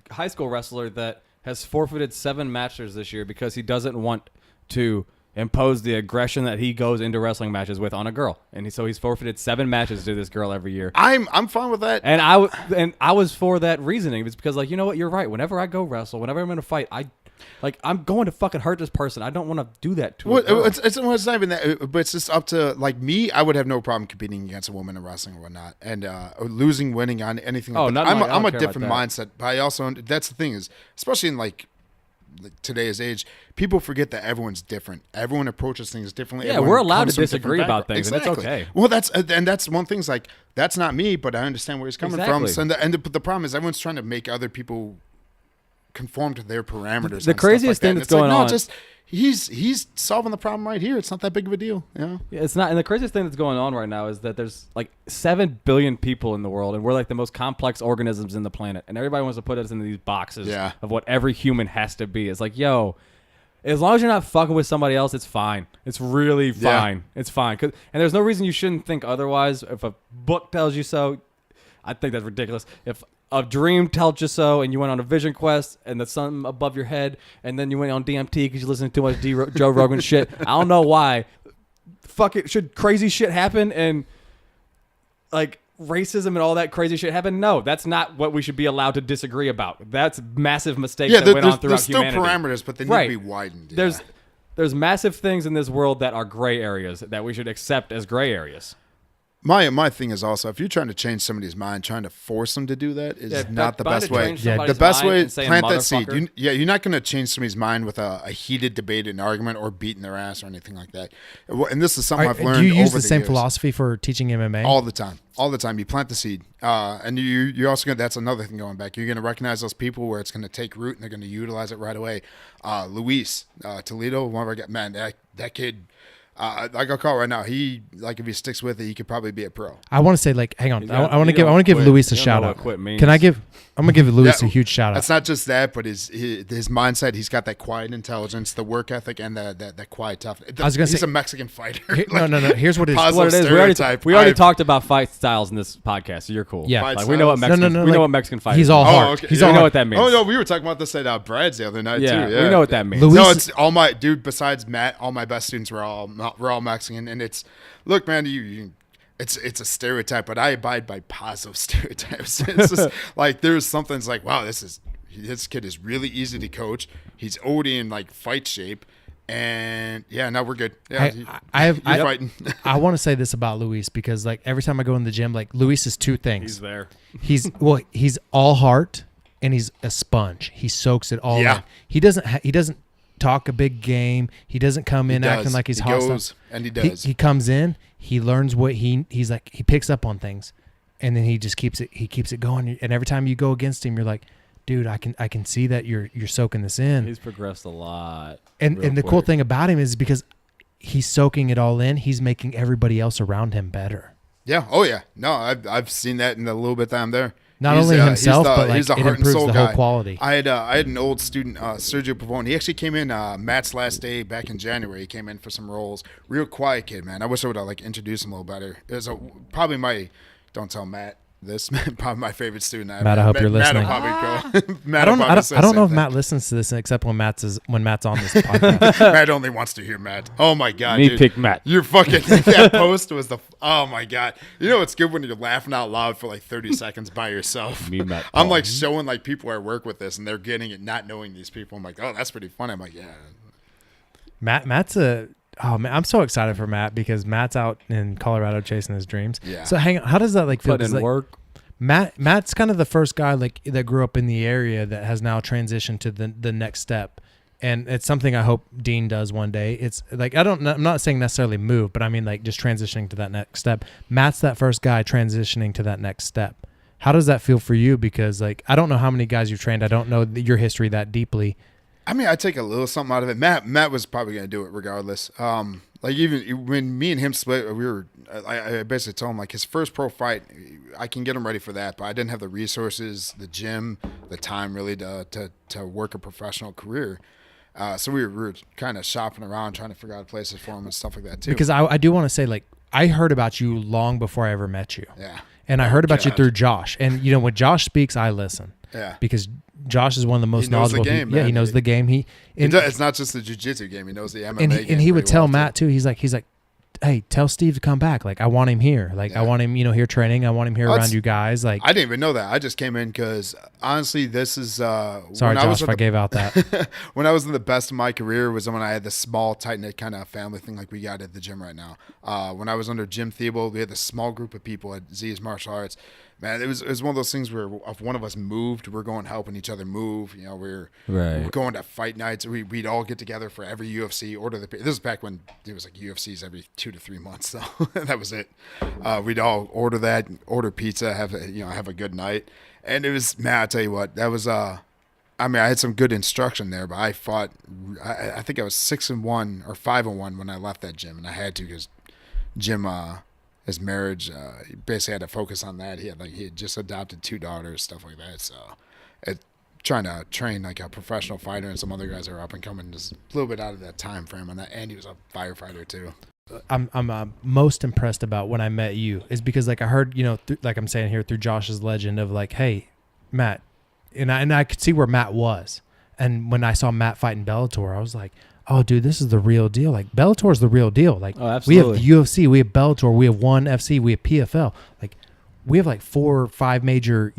high school wrestler that has forfeited 7 matches this year because he doesn't want to impose the aggression that he goes into wrestling matches with on a girl, and so he's forfeited 7 matches to this girl every year. I'm fine with that, and I was for that reasoning. It's because, like, you know what, you're right. Whenever I go wrestle, whenever I'm in a fight, I'm going to fucking hurt this person. I don't want to do that to her. It's not even that, but it's just up to, like, me. I would have no problem competing against a woman in wrestling or whatnot, and losing, winning on anything. Like that. I'm a different mindset, but I also, that's the thing is, especially in like today's age, people forget that everyone's different. Everyone approaches things differently. Yeah, Everyone we're allowed to disagree about things, and it's okay. Well, that's one thing's like, that's not me, but I understand where he's coming from. So, and the problem is everyone's trying to make other people conform to their parameters. The craziest thing that's going on. He's solving the problem right here. It's not that big of a deal. Yeah, it's not. And the craziest thing that's going on right now is that there's like 7 billion people in the world, and we're like the most complex organisms in the planet, and everybody wants to put us into these boxes of what every human has to be. It's like, yo, as long as you're not fucking with somebody else, it's fine. It's really fine. It's fine. And there's no reason you shouldn't think otherwise. If a book tells you so, I think that's ridiculous. If a dream tells you so, and you went on a vision quest, and there's something above your head, and then you went on DMT because you listened to too much Joe Rogan shit. I don't know why. Fuck it. Should crazy shit happen and like racism and all that crazy shit happen? No, that's not what we should be allowed to disagree about. That's massive mistakes that went on throughout humanity. There's still parameters, but they need to be widened. There's massive things in this world that are gray areas that we should accept as gray areas. My thing is also, if you're trying to change somebody's mind, trying to force them to do that is not the best way. The best way is plant that seed. You're not going to change somebody's mind with a heated debate and argument or beating their ass or anything like that. And this is something I've learned over the years. Do you use the same philosophy for teaching MMA? All the time. All the time. You plant the seed. And you're also going to, that's another thing going back. You're going to recognize those people where it's going to take root and they're going to utilize it right away. Luis Toledo, one of our guys, man, that kid, Like I'll call it right now. He like if he sticks with it, he could probably be a pro. I want to say like, hang on. He's I got- want he to don't give quit. Luis a He don't shout know out. what quit means. Can I give? I'm gonna give Luis Yeah, a huge shout out. That's not just that, but his mindset. He's got that quiet intelligence, the work ethic, and that quiet toughness. I was gonna he's say- a Mexican fighter. No. Here's what it is. Positive What it is. stereotype. We already I've- talked about fight styles in this podcast, so you're cool. Yeah. Fight Like we know what styles? Mexican. we like, know what Mexican fighters. he's all are. heart. Oh, okay. He's Yeah, all We know heart. what that means. Oh no, we were talking about this at Brad's the other night Yeah, too. Yeah, we know what that means. Luis- No, it's all my dude. Besides Matt, all my best students were all Mexican, and it's look, man, it's a stereotype, but I abide by positive stereotypes. It's just like there's something that's like, wow, this kid is really easy to coach. He's already in like fight shape, and yeah, now we're good. Yeah, I you're fighting. I want to say this about Luis because like every time I go in the gym, like Luis is two things. He's there. He's all heart and he's a sponge. He soaks it all Yeah. in. He doesn't talk a big game. He doesn't come in He acting does. like he's He hostile. goes, and he does. He comes in. He learns what he's like. He picks up on things, and then he just keeps it. He keeps it going. And every time you go against him, you're like, dude, I can see that you're soaking this in. He's progressed a lot. And real the cool quick. thing about him is because he's soaking it all in. He's making everybody else around him better. Yeah. Oh yeah. No, I've seen that in the little bit that I'm there. Not He's, only himself, he's but like he's a it heart and improves soul the guy. whole quality. I had an old student, Sergio Pavone. He actually came in Matt's last day back in January. He came in for some roles. Real quiet kid, man. I wish I would have like introduced him a little better. It was probably my don't tell Matt this. Probably my favorite student. Matt, I hope you're listening. Matt will probably go. Matt I don't will probably say I don't know if the same Matt listens to this except when Matt's on this podcast. thing. Matt only wants to hear Matt. Oh my god, Me dude. pick Matt. Your fucking that post was oh my god. You know it's good when you're laughing out loud for like 30 seconds by yourself. Me, Matt I'm Paul. like showing like people I work with this and they're getting it, not knowing these people. I'm like, oh, that's pretty funny. I'm like, yeah. Matt's oh man, I'm so excited for Matt because Matt's out in Colorado chasing his dreams. Yeah. So hang on, how does that like feel? Put 'Cause, in like, work. Matt's kind of the first guy like that grew up in the area that has now transitioned to the next step. And it's something I hope Dean does one day. It's like I'm not saying necessarily move, but I mean like just transitioning to that next step. Matt's that first guy transitioning to that next step. How does that feel for you? Because like I don't know how many guys you've trained. I don't know your history that deeply. I mean, I take a little something out of it. Matt was probably going to do it regardless. Like even when me and him split, I basically told him like his first pro fight, I can get him ready for that, but I didn't have the resources, the gym, the time really to work a professional career. So we were kind of shopping around, trying to figure out places for him and stuff like that too. Because I do want to say like I heard about you long before I ever met you. Yeah. And I heard about you God. through Josh. And you know when Josh speaks, I listen. Yeah. Because Josh is one of the most He knows the knowledgeable game, people. Yeah, he man. knows the game. It's not just the jiu-jitsu game. He knows the MMA game. And he would pretty tell well, too. Matt too. He's like, hey, tell Steve to come back. Like I want him here. Like I Yeah. want him, here training. I want him here Well, around it's- you guys. Like I didn't even know that. I just came in because honestly, this is sorry, when I was Josh, if at I gave out that. when I was in the best of my career was when I had the small, tight-knit kind of family thing like we got at the gym right now. When I was under Jim Thibault, we had this small group of people at Z's Martial Arts. Man, it was one of those things where if one of us moved, we're going helping each other move. We're going to fight nights. We'd all get together for every UFC. This is back when it was like UFCs every 2 to 3 months. So that was it. We'd all order pizza, have a good night. And it was, man, I tell you what, that was I had some good instruction there, but I fought. I think I was 6-1 or 5-1 when I left that gym, and I had to because Jim, his marriage, he basically had to focus on that. He had just adopted 2 daughters, stuff like that. So, trying to train like a professional fighter and some other guys that are up and coming, just a little bit out of that time frame on that. And he was a firefighter too. I'm most impressed about when I met you is because like I heard like I'm saying here through Josh's legend of like, hey, Matt, and I could see where Matt was, and when I saw Matt fight in Bellator, I was like, oh dude, this is the real deal. Like Bellator's the real deal. Like Oh, we have absolutely. UFC, we have Bellator, we have ONE FC, we have PFL. Like we have like 4 or 5 major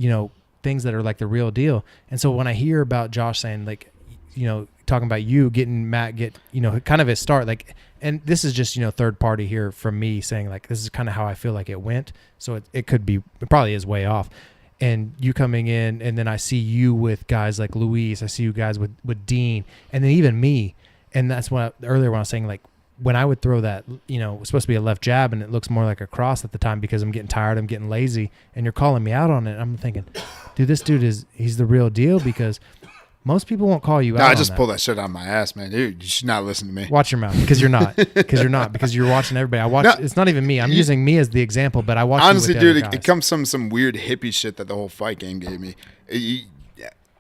things that are like the real deal. And so when I hear about Josh saying like talking about you getting Matt kind of his start, like, and this is just third party here from me saying like this is kind of how I feel like it went, so it probably is way off, and you coming in, and then I see you with guys like Luis, I see you guys with Dean, and then even me, and that's what earlier when I was saying like when I would throw that it was supposed to be a left jab and it looks more like a cross at the time because I'm getting tired, I'm getting lazy, and you're calling me out on it. I'm thinking, dude, this dude he's the real deal because Most people won't call you No, out. I just on pull that shit out of my ass, man. Dude, you should not listen to me. Watch your mouth, because you're not. Because you're watching everybody. I watch. No, It's not even me. I'm using me as the example, but I watch. Honestly, you with the dude, other it guys. comes from some weird hippie shit that the whole fight game gave me.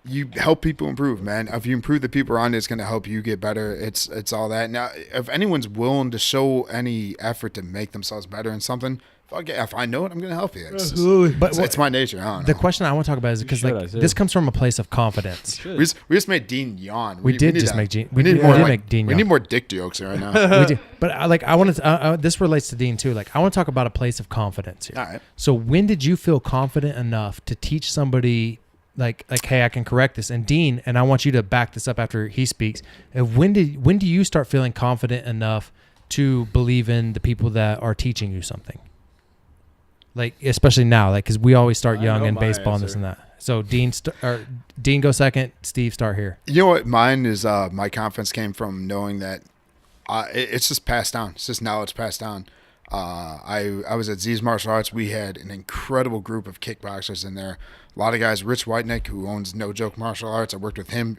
You help people improve, man. If you improve the people around you, it's going to help you get better. It's all that. Now, if anyone's willing to show any effort to make themselves better in something, fuck it. If I know it, I'm going to help you. Absolutely. But it's my nature. I don't know. the question I want to talk about is because should, like I see. this comes from a place of confidence. We just made Dean yawn. We did need just to- make Dean. We need did more. make Dean We yawn. need more dick jokes right now. We do. But I wanted to, this relates to Dean too. Like I want to talk about a place of confidence here. All right. So when did you feel confident enough to teach somebody like, hey, I can correct this? And Dean, and I want you to back this up after he speaks. When do you start feeling confident enough to believe in the people that are teaching you something? Like, especially now, like, because we always start I young know in my baseball and this answer. and that. So Dean go second. Steve, start here. You know what? Mine is my confidence came from knowing that it's just passed down. It's just knowledge passed down. I was at Z's Martial Arts. We had an incredible group of kickboxers in there. A lot of guys. Rich Whiteneck, who owns No Joke Martial Arts. I worked with him.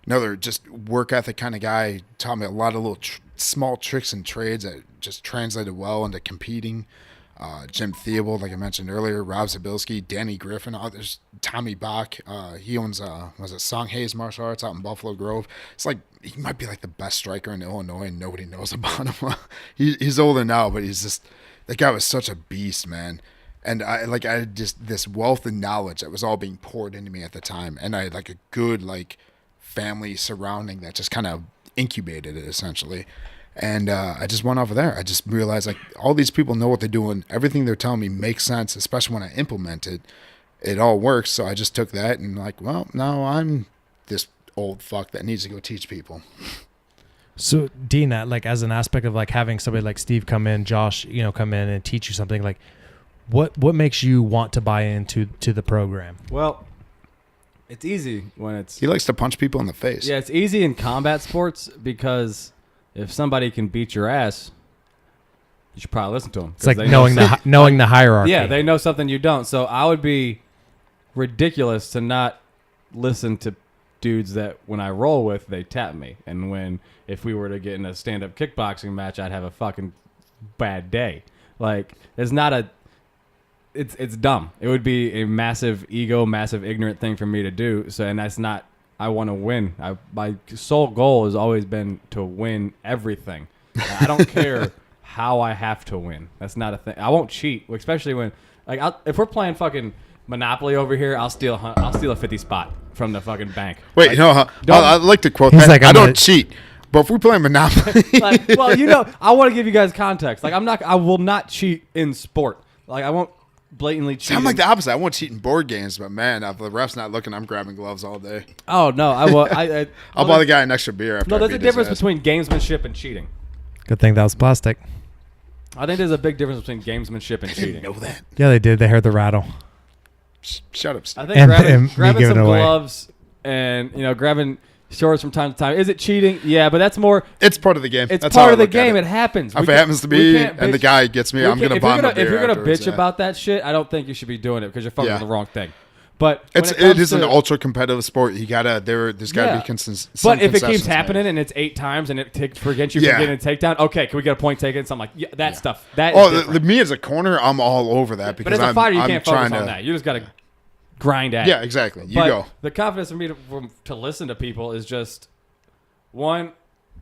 Another just work ethic kind of guy. Taught me a lot of little small tricks and trades that just translated well into competing. Jim Theobald, like I mentioned earlier, Rob Zabilski, Danny Griffin, others, Tommy Bach. He owns was it Song Hayes Martial Arts out in Buffalo Grove. It's like he might be like the best striker in Illinois, and nobody knows about him. He's older now, but he's just that guy was such a beast, man. And I had just this wealth of knowledge that was all being poured into me at the time, and I had like a good like family surrounding that just kind of incubated it essentially. And I just went over there. I just realized like all these people know what they're doing. Everything they're telling me makes sense, especially when I implement it. It all works. So I just took that and like, well, now I'm this old fuck that needs to go teach people. So Dean, that like as an aspect of like having somebody like Steve come in, Josh, come in and teach you something, like what makes you want to buy into the program? Well, it's easy when it's He likes to punch people in the face. yeah, it's easy in combat sports because if somebody can beat your ass, you should probably listen to them. It's like knowing the hierarchy. Yeah, they know something you don't. So I would be ridiculous to not listen to dudes that when I roll with, they tap me. And if we were to get in a stand-up kickboxing match, I'd have a fucking bad day. Like, it's dumb. It would be a massive ego, massive ignorant thing for me to do. So, and that's not, I want to win. My sole goal has always been to win everything. I don't care how I have to win. That's not a thing. I won't cheat, especially when, like, if we're playing fucking Monopoly over here, I'll steal a 50 spot from the fucking bank. Wait, Like, I'd like to quote He's that. like, I I'm don't gonna- cheat, but if we're playing Monopoly, like, well, I want to give you guys context. Like, I will not cheat in sport. Like, I won't blatantly cheat. I'm like the opposite. I won't cheat in board games, but man, if the ref's not looking, I'm grabbing gloves all day. Oh no, I will. I'll buy the guy an extra beer after. No, I there's a beat his difference ass. between gamesmanship and cheating. Good thing that was plastic. I think there's a big difference between gamesmanship and I didn't cheating. know that. Yeah, they did. They heard the rattle. Shut up, I Steve. think And me grabbing giving some it away. gloves and grabbing shorts from time to time. Is it cheating? Yeah, but that's more. It's part of the game. It's That's how part I of the look at game. it. It happens. If We it can't- happens to we be can't and the bitch- guy gets me, we I'm can't- gonna buy him a beer If you're gonna afterwards, bitch yeah. about that shit, I don't think you should be doing it because you're fucking Yeah. with the wrong thing. But when It comes is an to- ultra competitive sport. There's gotta Yeah. be consistent. But if it keeps happening and it's 8 times and it prevents you Yeah. from getting a takedown, okay, can we get a point taken? Something like that stuff. That Oh, is different. me as a corner, I'm all over that But because as a fighter, you I'm can't trying focus on to. that. You just got to grind at Yeah, it. exactly. You But go. the confidence for me to listen to people is just, one,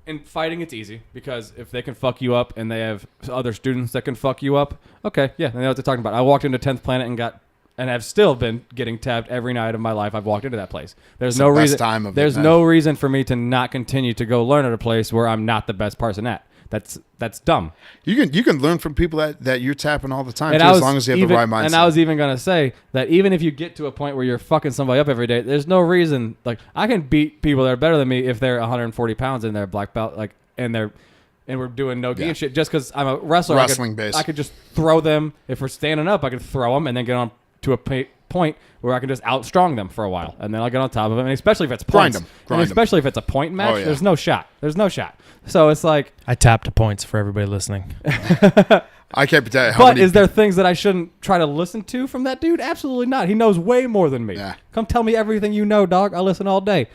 in fighting it's easy because if they can fuck you up and they have other students that can fuck you up, okay, yeah, they know what they're talking about. I walked into 10th Planet and have still been getting tapped every night of my life. I've walked into that place. There's It's no the best reason. time of it, There's man. no reason for me to not continue to go learn at a place where I'm not the best person at. That's dumb. You can learn from people that you're tapping all the time And too, I as was long as you have even- the right mindset. And I was even gonna say that even if you get to a point where you're fucking somebody up every day, there's no reason. Like, I can beat people that are better than me if they're 140 pounds and they're black belt, like, and we're doing no gi Yeah. and shit. Just because I'm a wrestler, Wrestling based. I could just throw them. If we're standing up, I could throw them and then get on to a point where I can just outstrong them for a while, and then I'll get on top of them. And especially if it's Grind points, 'em. and Grind 'em. especially if it's a point match, Oh, yeah. there's no shot. There's no shot. So it's like, I tapped to points for everybody listening. I can't tell you how But many is there things that I shouldn't try to listen to from that dude? Absolutely not. He knows way more than me. Yeah. Come tell me everything you know, dog. I listen all day.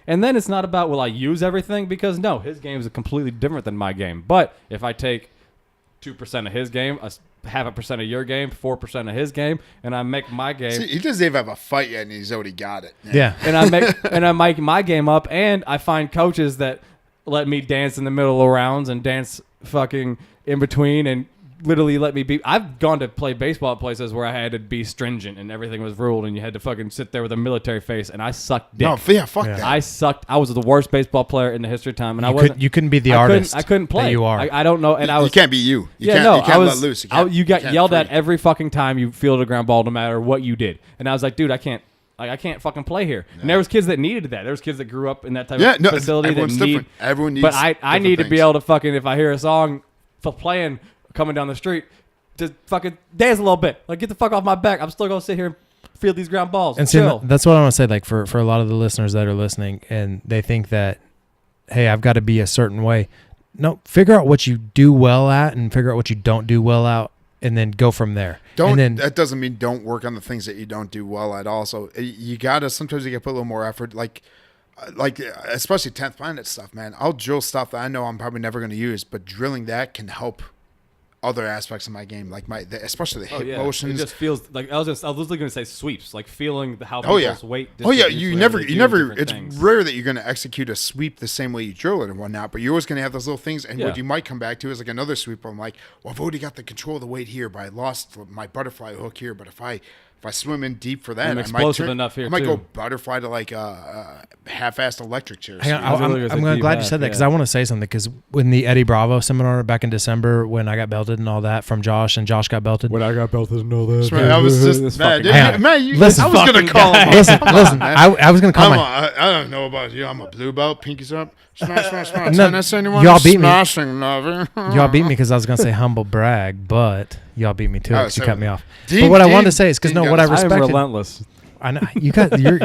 And then it's not about will I use everything, because no, his game is completely different than my game. But if I take 2% of his game, half a percent of your game, 4% of his game, and I make my game. See, he doesn't even have a fight yet, and he's already got it. Yeah. and I make my game up, and I find coaches that let me dance in the middle of rounds and dance fucking in between and literally let me be. I've gone to play baseball at places where I had to be stringent and everything was ruled, and you had to fucking sit there with a military face, and I sucked dick. No, yeah, fuck Yeah. that. I sucked. I was the worst baseball player in the history of time, and You couldn't be the I artist. I couldn't play. That you are. I don't know, and I was. You can't be you. You can't, you can't let loose. You got can't yelled free. at every fucking time you fielded a ground ball, no matter what you did. And I was like, dude, I can't fucking play here. And there was kids that needed that. There was kids that grew up in that type of facility that everyone's need. different. Everyone needs. But I different need to be things. able to fucking, if I hear a song for playing coming down the street, just fucking dance a little bit. Like, get the fuck off my back. I'm still gonna sit here and field these ground balls. And see, chill. that's what I want to say. Like for a lot of the listeners that are listening, and they think that, hey, I've got to be a certain way. No, figure out what you do well at, and figure out what you don't do well at, and then go from there. That doesn't mean don't work on the things that you don't do well at all. So you gotta sometimes you gotta put a little more effort. Like especially 10th Planet stuff, man. I'll drill stuff that I know I'm probably never going to use, but drilling that can help other aspects of my game, like especially the hip motions. It just feels like I was literally going to say sweeps, like feeling how Oh, people's yeah. weight. Oh yeah, distributes you whenever never, they you do never. different It's things. rare that you're going to execute a sweep the same way you drill it and whatnot. But you're always going to have those little things. And Yeah. what you might come back to is like another sweep. I'm like, well, I've already got the control of the weight here, but I lost my butterfly hook here. But if I swim in deep for that, I'm I explosive might enough here, I might too. go butterfly to like a half-assed electric chair. Hang on, was literally I'm gonna say glad deep you said that, half, because yeah. I want to say something. Because when the Eddie Bravo seminar back in December, when I got belted and all that from Josh, and Josh got belted. When I got belted and all that. I was just This man, fucking guy. man, you, Listen, I was gonna fucking call guy. him. listen, Come on, listen. man. I was gonna call Come my. on, I don't know about you. I'm a blue belt, pinkies up. Smash, smash, smash. No, Tennis, anyone? y'all beat me. Smashing, lover. Y'all beat me because I was gonna say humble brag, but y'all beat me too Oh, because you so cut me off. Dean- But what I wanted Dean- to say is because Dean no, what got I us. I am respected. relentless. I know you guys. You're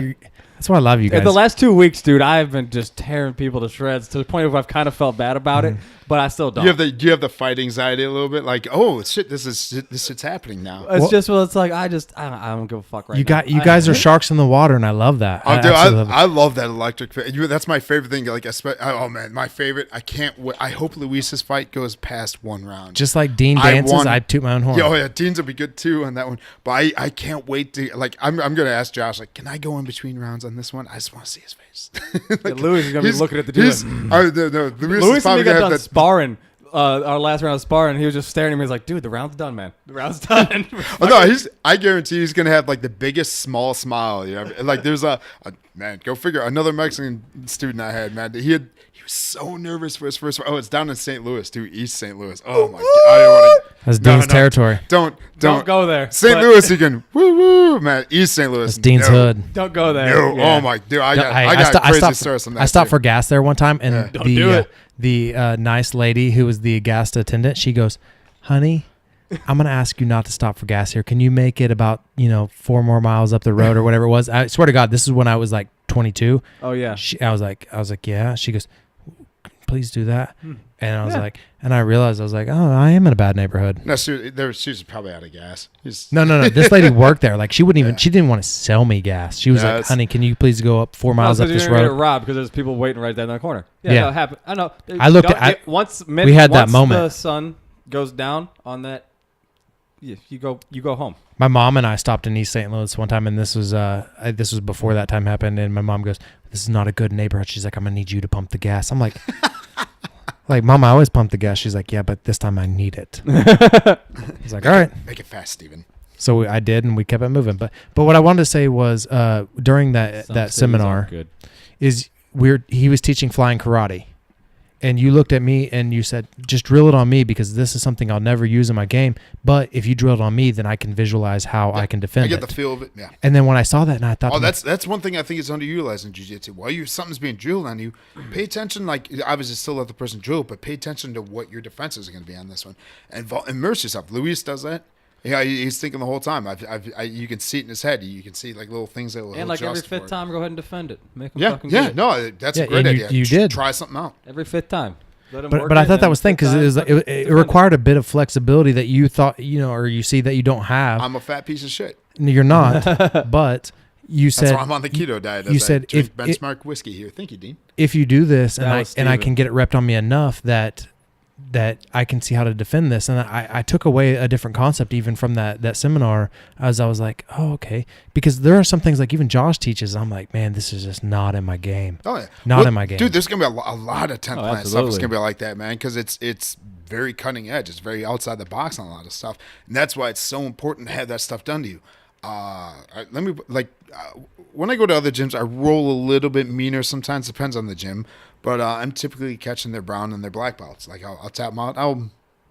that's why I love you guys. In the last 2 weeks, dude, I've been just tearing people to shreds to the point where I've kind of felt bad about it, but I still don't. Do you have the fight anxiety a little bit? Like, oh shit, this shit's happening now. It's Well- just, well, it's like I don't give a fuck right now. you guys are sharks in the water, and I love that. Oh, dude, absolutely love it. I love that electric. That's my favorite thing. Like, oh man, my favorite. I can't wait. I hope Luis's fight goes past one round. Just like Dean I dances, won- I toot my own horn. Yeah, oh yeah, Dean's will be good too on that one. But I can't wait to like. I'm gonna ask Josh like, can I go in between rounds on this one? I just want to see his face. Like, Louis is gonna be he's- looking at the dude. he's- oh, no, Luis is Louis and me probably got gonna done have that. sparring. Our last round of sparring, he was just staring at me. He's like, "Dude, the round's done, man. The round's done." Oh no, I guarantee he's gonna have like the biggest small smile. You know? Like there's a man. Go figure. Another Mexican student I had, man. He was so nervous for his first. Oh, it's down in St. Louis, too, East St. Louis. Oh my god, I don't want to. That's Dean's territory. Don't go there. St. But- Louis, you can woo woo, man. East St. Louis. That's Dean's no. hood. Don't go there. No, Yeah. oh my dude, I Hey, got crazy stopped- stories on that. I stopped too. for gas there one time, and Yeah. Don't do it. the nice lady who was the gas attendant, she goes, "Honey, I'm gonna ask you not to stop for gas here. Can you make it about 4 more miles up the road or whatever it was?" I swear to God, this is when I was like 22. Oh yeah. I was like, yeah. She goes, "Please do that," and I was Yeah. like, and I realized I was like, oh, I am in a bad neighborhood. No, she was probably out of gas. No. This lady worked there. Like she wouldn't even. She didn't want to sell me gas. She was Yeah, like, it's- "Honey, can you please go up 4 miles up you're this gonna get road?" robbed because there's people waiting right there in the corner. Yeah. No, it happened. I know. I looked Don't at- get- once we had that once moment. the sun goes down on that. You go home. My mom and I stopped in East St. Louis one time, and this was before that time happened. And my mom goes, "This is not a good neighborhood." She's like, "I'm gonna need you to pump the gas." I'm like, "Like, Mom, I always pump the gas." She's like, "Yeah, but this time I need it." I was like, "All right." Make it fast, Steven. So I did, and we kept it moving. But what I wanted to say was during that Some cities seminar aren't good. is he was teaching flying karate. And you looked at me and you said, "Just drill it on me because this is something I'll never use in my game. But if you drill it on me, then I can visualize how I can defend I get it." the feel of it. Yeah. And then when I saw that, and I thought, Oh, to myself, that's one thing I think is underutilized in jiu-jitsu. While something's being drilled on you, pay attention. Like obviously, still let the person drill, but pay attention to what your defenses are going to be on this one, and immerse yourself. Luis does that. Yeah, he's thinking the whole time. You can see it in his head. You can see like little things that will. And like every adjust fifth for it. time, go ahead and defend it. Make them Yeah, fucking yeah. get it. No, that's Yeah, a great and idea. you did. Try something out. Every fifth time. But I thought that was the thing because it required a bit of flexibility that you thought, or you see that you don't have. I'm a fat piece of shit. You're not, but you said. That's why I'm on the keto diet. You said if benchmark whiskey here. Thank you, Dean. If you do this and I can get it repped on me enough that I can see how to defend this. And I took away a different concept even from that seminar as I was like, oh, okay. Because there are some things like even Josh teaches. I'm like, man, this is just not in my game. Oh, yeah. Not in my game. Dude, there's going to be a lot of 10th planet stuff that's going to be like that, man, because it's very cutting edge. It's very outside the box on a lot of stuff. And that's why it's so important to have that stuff done to you. When I go to other gyms, I roll a little bit meaner sometimes. Depends on the gym. But I'm typically catching their brown and their black belts. Like I'll tap them out. I'll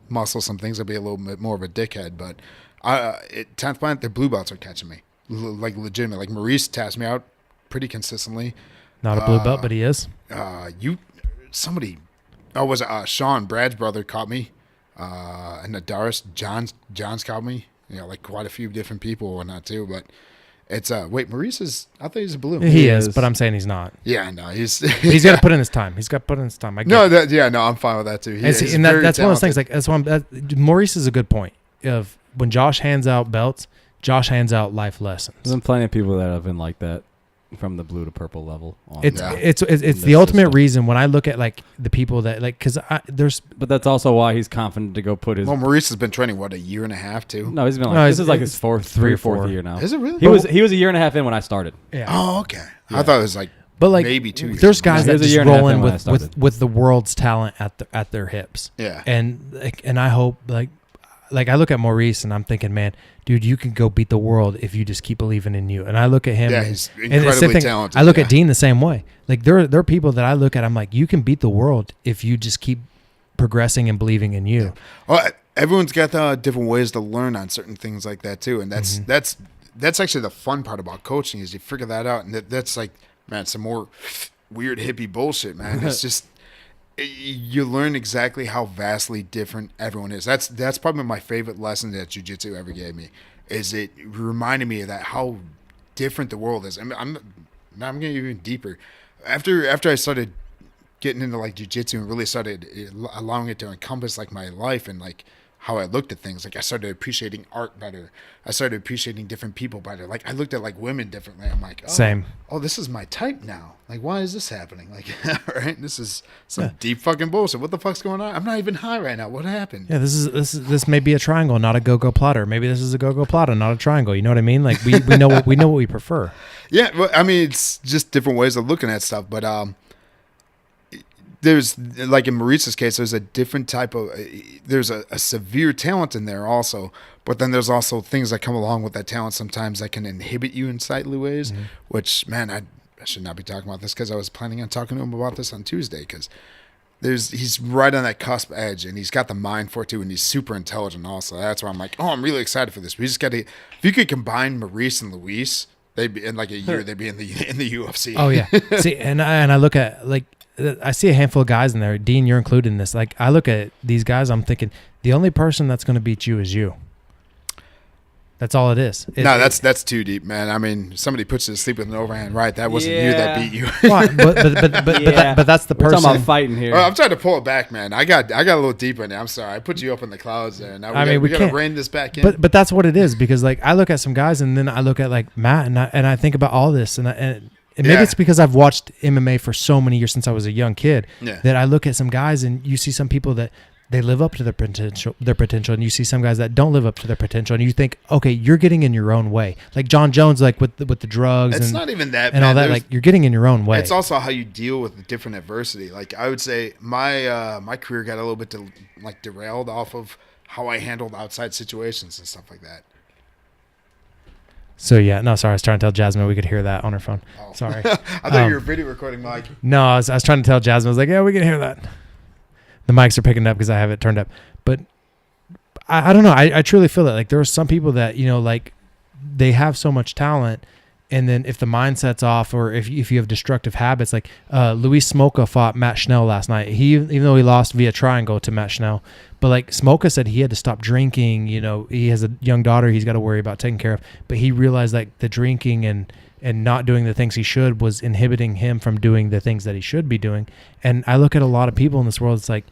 muscle some things. I'll be a little bit more of a dickhead. But 10th planet, their blue belts are catching me. Like legitimate. Like Maurice taps me out pretty consistently. Not a blue belt, but he is. Was it Sean, Brad's brother, caught me. And Adaris, John's caught me. Like quite a few different people and whatnot too. But it's Maurice is. I thought he's a blue. He is, but I'm saying he's not. Yeah, no, he's got to put in his time. He's got to put in his time. I'm fine with that too. That's one of those things. Like that's one. Maurice is a good point. Of when Josh hands out belts, Josh hands out life lessons. There's been plenty of people that have been like that. From the blue to purple level. It's the ultimate reason when I look at like the people that like because there's. But that's also why he's confident to go put his. Well, Maurice has been training a year and a half too. No, he's been like this is like his fourth year now. Is it really? He was a year and a half in when I started. Yeah. Oh, okay. Yeah. I thought it was like. But like maybe 2 years. There's guys that just roll in with the world's talent at their hips. Yeah. And I hope like I look at Maurice and I'm thinking, man, dude, you can go beat the world if you just keep believing in you. And I look at him. Yeah, he's incredibly talented. I look at Dean the same way. Like there are people that I look at. I'm like, you can beat the world if you just keep progressing and believing in you. Yeah. Well, everyone's got different ways to learn on certain things like that too, and that's actually the fun part about coaching is you figure that out, and that's like, man, some more weird hippie bullshit, man. It's just. You learn exactly how vastly different everyone is. That's probably my favorite lesson that jiu-jitsu ever gave me. Is it reminded me of that how different the world is. I'm going even deeper. After I started getting into like jiu-jitsu and really started allowing it to encompass like my life and like how I looked at things. Like I started appreciating art better. I started appreciating different people better. Like I looked at like women differently. I'm like, same. Oh, this is my type now. Like, why is this happening? Like, right? This is some deep fucking bullshit. What the fuck's going on? I'm not even high right now. What happened? Yeah, this may be a triangle, not a go-go plotter. Maybe this is a go-go plotter, not a triangle. You know what I mean? Like we know what we prefer. Yeah, well, I mean, it's just different ways of looking at stuff. But there's like in Maurice's case, there's a different type of there's a severe talent in there also, but then there's also things that come along with that talent sometimes that can inhibit you in slightly ways, which, man, I should not be talking about this because I was planning on talking to him about this on Tuesday because he's right on that cusp edge and he's got the mind for it too, and he's super intelligent also. That's why I'm like, I'm really excited for this. We just got to, if you could combine Maurice and Luis, they'd be in like a year, they'd be in the UFC. Oh yeah. See, and I look at like, I see a handful of guys in there. Dean, you're included in this. Like, I look at these guys, I'm thinking, the only person that's going to beat you is you. That's all it is. That's too deep, man. I mean, somebody puts you to sleep with an overhand right. That wasn't you that beat you. Well, but that's the person. We're talking about fighting here. I'm trying to pull it back, man. I got a little deeper in there. I'm sorry. I put you up in the clouds there. Now we got to rein this back in. But that's what it is because, like, I look at some guys and then I look at, like, Matt and I think about all this and maybe it's because I've watched MMA for so many years since I was a young kid that I look at some guys and you see some people that they live up to their potential, and you see some guys that don't live up to their potential, and you think, okay, you're getting in your own way. Like John Jones, like with the drugs, it's not even that, and all that. Like you're getting in your own way. It's also how you deal with the different adversity. Like I would say, my career got a little bit derailed off of how I handled outside situations and stuff like that. So sorry, I was trying to tell Jasmine we could hear that on her phone. Oh. Sorry, I thought you were video recording, Mike. No, I was trying to tell Jasmine. I was like, yeah, we can hear that. The mics are picking up because I have it turned up. But I don't know. I truly feel that like there are some people that, like they have so much talent. And then if the mindset's off or if you have destructive habits, like Luis Smoka fought Matt Schnell last night. Even though he lost via triangle to Matt Schnell. But like Smoka said he had to stop drinking. He has a young daughter he's got to worry about taking care of. But he realized like the drinking and and not doing the things he should was inhibiting him from doing the things that he should be doing. And I look at a lot of people in this world, it's like,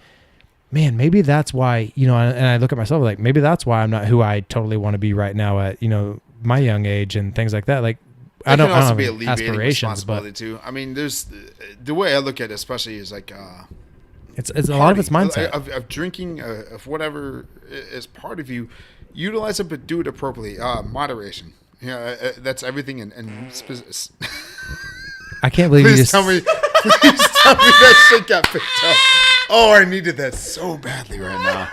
man, maybe that's why, and I look at myself like, maybe that's why I'm not who I totally want to be right now at, my young age and things like that. Like, I don't have aspirations, but too. I mean, there's the way I look at it, especially is like, it's a lot of it's mindset of drinking, of whatever is part of you. Utilize it, but do it appropriately. Moderation. That's everything. I can't believe you just tell me that shit got picked up. Oh, I needed that so badly right now.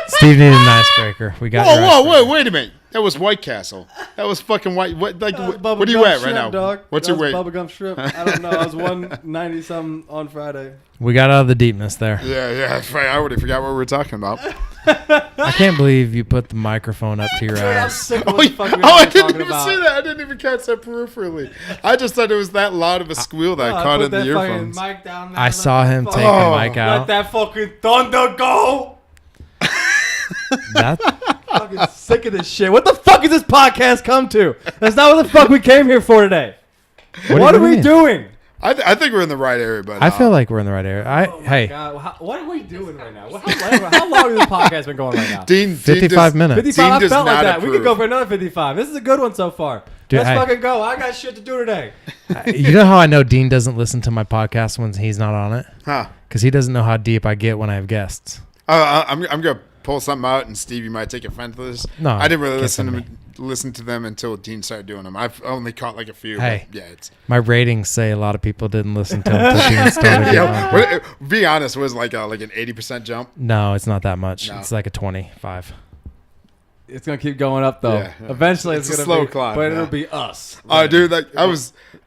Steve needed an icebreaker. We got. Whoa, wait a minute. That was White Castle. That was fucking white. What are you at right now? Dog. What's your weight? Bubblegum shrimp. I don't know. I was 190 something on Friday. We got out of the deepness there. Yeah. That's right. I already forgot what we were talking about. I can't believe you put the microphone up to your I'm ass. sick of what the fuck we I were didn't talking even about. see that. I didn't even catch that peripherally. I just thought it was that loud of a squeal that I caught in the earphones. Mic down there, I saw him take the mic Let out. that fucking thunder go. That Fucking sick of this shit. What the fuck is this podcast come to? That's not what the fuck we came here for today. What are we doing? I think we're in the right area, but I feel like we're in the right area. Hey, God, what are we doing right now? How long has this podcast been going right now? Dean 55 minutes. 55. I does felt like not that. We could approve. go for another 55. This is a good one so far. Dude, Let's hey. fucking go. I got shit to do today. You know how I know Dean doesn't listen to my podcast when he's not on it? Huh. Because he doesn't know how deep I get when I have guests. I'm gonna pull something out, and Steve, you might take offense to this. No, I didn't really can't send listen to them until Dean started doing them. I've only caught like a few. Hey. But yeah, it's My ratings say a lot of people didn't listen to him until Dean started getting on. be honest, was like an 80% jump. No, it's not that much. No. It's like a 25. It's gonna keep going up though. Yeah. Eventually, It's it's a gonna slow be, climb, but yeah. it'll be us. Dude, like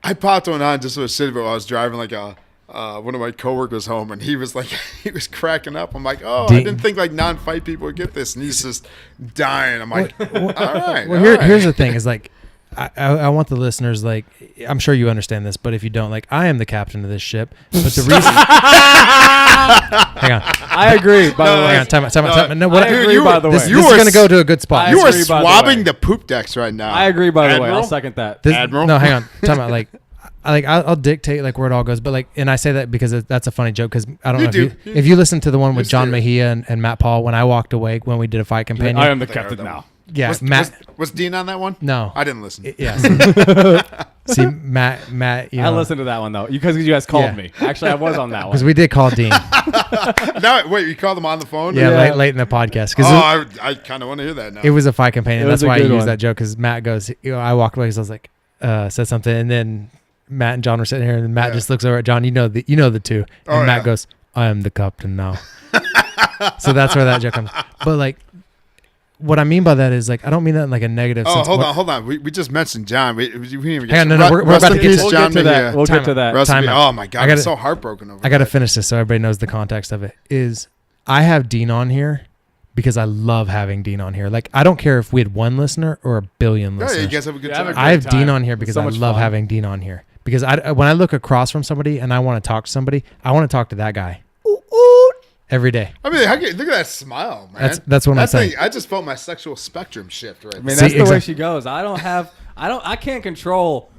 I popped one on just for shit, but I was driving like one of my coworkers home, and he was like, he was cracking up. I'm like, I Dean- didn't think like non-fight people would get this, and he's just dying. I'm like, all right. Well, here's the thing: is like, I want the listeners, like, I'm sure you understand this, but if you don't, like, I am the captain of this ship. But the reason, hang on, I agree. By the way, hang on, time out. No, what I agree, by the way. this You is are going to go to a good spot. You are agree, by the way. swabbing the poop decks right now. I agree. By the way, Admiral? I'll second that. Admiral? No, hang on, time out. I'll dictate like where it all goes, but like, and I say that because that's a funny joke because I don't You know do. if you listen to the one with You're John serious. Mejia and Matt Paul when I walked away when we did a fight companion. I am the I think I captain heard that now. Yeah, was, Matt. was Dean on that one? No, I didn't listen. Yes. See, Matt. You I know, listened to that one though because you guys called Yeah. me. Actually, I was on that one. because we did call Dean. No, wait, you called him on the phone? Yeah, Yeah. late in the podcast because I kind of want to hear that now. it was a fight companion. It was That's a why I good used one. that joke because Matt goes. I walked away because I was like, said something, and then Matt and John were sitting here, and Matt just looks over at John. You know the two, and Oh, Matt yeah. goes, "I am the captain now." So that's where that joke comes. But like, what I mean by that is like, I don't mean that in like a negative sense. hold on. We just mentioned John. We didn't even get Hang on, no, we're Rest about in to get peace, to- We'll John get to that. Mejia. We'll Time get to out. that. Rest in Time peace. out. Oh my god, I gotta- I'm so heartbroken over I got to that. finish this so everybody knows the context of it. Is I have Dean on here because I love having Dean on here. Like, I don't care if we had one listener or a billion Yeah, listeners. you guys have a good Yeah, have a time. good I have time. Dean on here because So I much love fun. having Dean on here. Because when I look across from somebody and I want to talk to somebody, I want to talk to that guy every day. I mean, look at that smile, man. That's what I'm saying. I just felt my sexual spectrum shift right I there. mean, See, that's the way exact- she goes. I can't control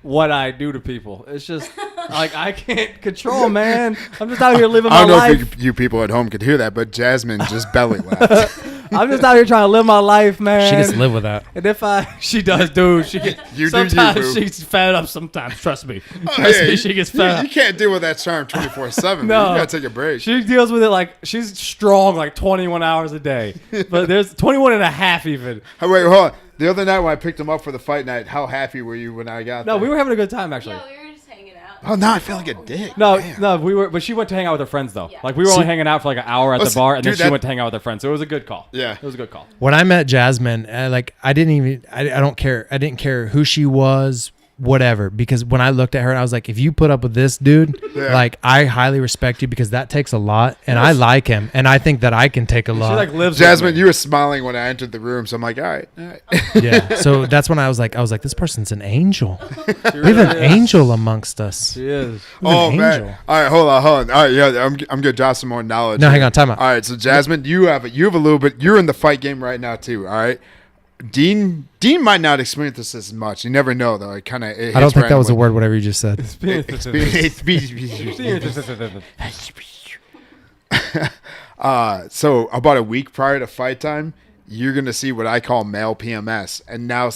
what I do to people. It's just like I can't control, man. I'm just out here living I my don't know life. if you people at home could hear that, but Jasmine just belly laughed. I'm just out here trying to live my life, man. She gets to live with that. And if she does, dude, she gets. You do you, sometimes boo. she's fed up. Sometimes, trust me. Trust Hey, me, she gets fed you up. can't deal with that charm 24/7. No. You gotta take a break. She deals with it like she's strong, like 21 hours a day. But there's 21 and a half even. Hey, wait, hold on. The other night when I picked him up for the fight night, how happy were you when I got No, there? we were having a good time actually. Yeah, we were just hanging out. Oh, now I feel like a dick. No, Damn. no, we were, but she went to hang out with her friends though. Yeah. Like we were only hanging out for like an hour at the Listen, bar, and then dude, she that- went to hang out with her friends. So it was a good call. Yeah. It was a good call. When I met Jasmine, I don't care. I didn't care who she was, whatever. Because when I looked at her, I was like, if you put up with this dude, Yeah. like, I highly respect you because that takes a lot, and I like him, and I think that I can take a She lot. like lives. Jasmine, with me. you were smiling when I entered the room, so I'm like, all right. Yeah. So that's when I was like, this person's an angel. She We have an really is. angel amongst us. She is. We have Oh an man! angel. All right, hold on. All right, yeah, I'm gonna drop some more knowledge. No, here. hang on, time out. All right, so Jasmine, you have a little bit. You're in the fight game right now too. All right, Dean might not experience this as much. You never know, though. It kind of. I don't think that was a word. Whatever you just said. So about a week prior to fight time, you're gonna see what I call male PMS, and now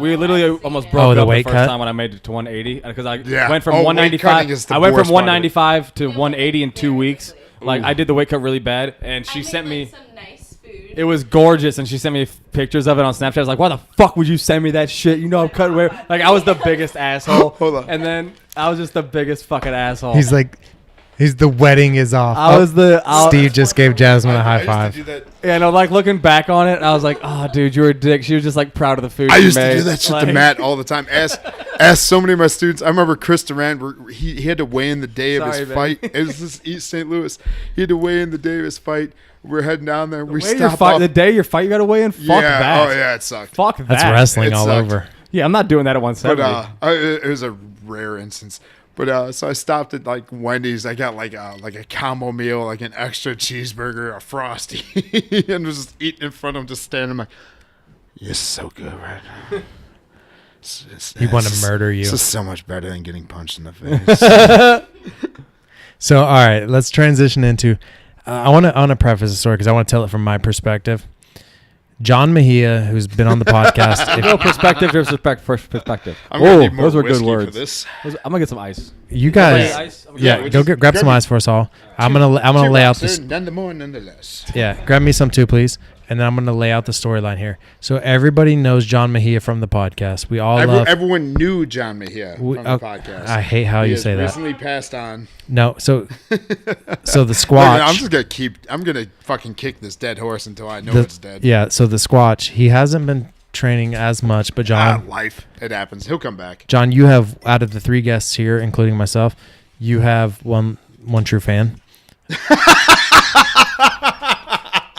we literally almost broke the up weight the first cut? time when I made it to 180 because I Yeah. went from Oh, weight 195. cutting is the I went from worst part of it. 195 to 180 in 2 weeks. Like I did the weight cut really bad, and she sent me. some nice food. It was gorgeous, and she sent me pictures of it on Snapchat. I was like, "Why the fuck would you send me that shit? You know I'm cutting weight." Like I was the biggest asshole. Hold on. And then I was just the biggest fucking asshole. He's like, the wedding is off. Steve just gave Jasmine a high five. I used to do that. Yeah, no, like looking back on it, I was like, "Oh, dude, you were a dick." She was just like proud of the food. I she used to made. do that shit Like- to Matt all the time. Ask so many of my students. I remember Chris Durant. He had to weigh in the day of Sorry, his man. fight. It was this East St. Louis. He had to weigh in the day of his fight. We're heading down there. We stop off. The day your fight, you got to weigh in. Fuck yeah. that. Oh yeah, it sucked. Fuck that. That's wrestling It all sucked. over. Yeah, I'm not doing that at But 170. it was a rare instance. But so I stopped at like Wendy's. I got like a combo meal, like an extra cheeseburger, a Frosty, and was just eating in front of him, just standing. I'm like, "You're so good right now." He wanted to murder you. This is so much better than getting punched in the face. So, all right, let's transition into. I want to preface the story because I want to tell it from my perspective. John Mejia, who's been on the podcast, No perspective, there's perspective. I'm gonna Oh, need more those were good whiskey for words. this. I'm gonna get some ice. you guys, Ice? yeah, we go just- grab some grab me- ice for us all. I'm gonna lay out this. None the more, none the less. Yeah, grab me some too, please. And then I'm gonna lay out the storyline here. So everybody knows John Mejia from the podcast. We all love. Everyone knew John Mejia from the oh, podcast. I hate how He you has say that. recently passed on. No, so the Look, Squatch. I'm gonna fucking kick this dead horse until I know the- it's dead. Yeah, so the Squatch. He hasn't been training as much, but John, Life, it happens. He'll come back. John, you have out of the 3 guests here, including myself, you have one true fan.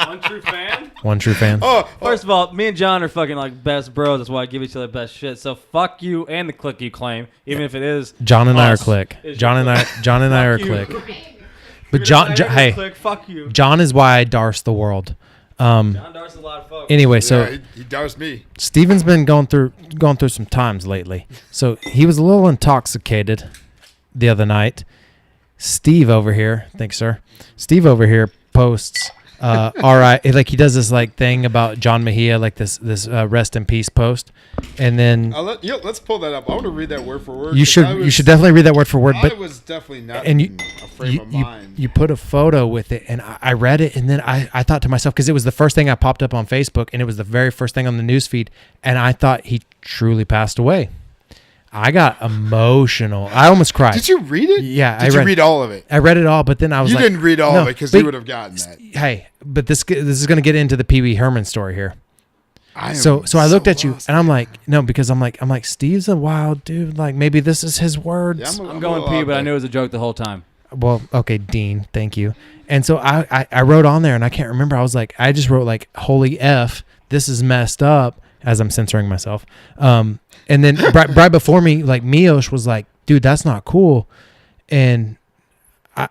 One true fan. One true fan. First of all, me and John are fucking like best bros. That's why I give each other best shit. So fuck you and the clique you claim, even if it is. John and I are us. click. Is John your and I are Fuck you. click. But John, hey, Clique, fuck you. John is why I darse the world. John Dar's a lot of folks. Anyway, so Yeah, he does me. Steven's been going through some times lately. So he was a little intoxicated the other night. Steve over here, thanks sir. Steve over here posts all right, like he does this like thing about John Mejia, like this rest in peace post. And then Let's pull that up. I want to read that word for word. you should definitely read that word for word, I but was definitely not and in a frame of mind. you put a photo with it, and I read it, and then I thought to myself, because it was the first thing I popped up on Facebook, and it was the very first thing on the news feed, and I thought he truly passed away. I got emotional. I almost cried. Did you read it? Yeah, Did you read all of it? I read it all, but then I was You like, didn't read all no, of it because but- you would have gotten that. Hey, but this is going to get into the Pee Wee Herman story here. I am So I looked at you, lost, and I'm man. like, no, because I'm like, Steve's a wild dude. Like maybe this is his words. Yeah, I'm going pee, but I knew it was a joke the whole time. Well, okay, Dean, thank you. And so I wrote on there, and I can't remember. I just wrote like, holy F, this is messed up, as I'm censoring myself. And then right before me, like Miyosh was like, dude, that's not cool. And I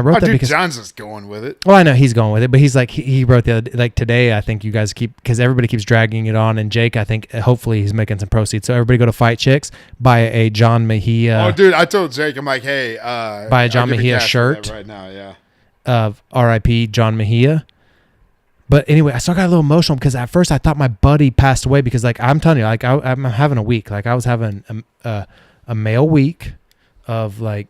wrote that dude, because John's just going with it. well, I know he's going with it, but he's like he wrote the other, like today. I think you guys keep, because everybody keeps dragging it on, and Jake, I think hopefully he's making some proceeds. So everybody go to Fight Chicks, buy a John Mejia Oh, dude, I told Jake, I'm like, hey, buy a John I'll give Mejia cash for shirt. that right now. Yeah. of R.I.P. John Mejia. But anyway, I still got a little emotional because at first I thought my buddy passed away, because like I'm telling you, like I'm having a week, like I was having a male week of like,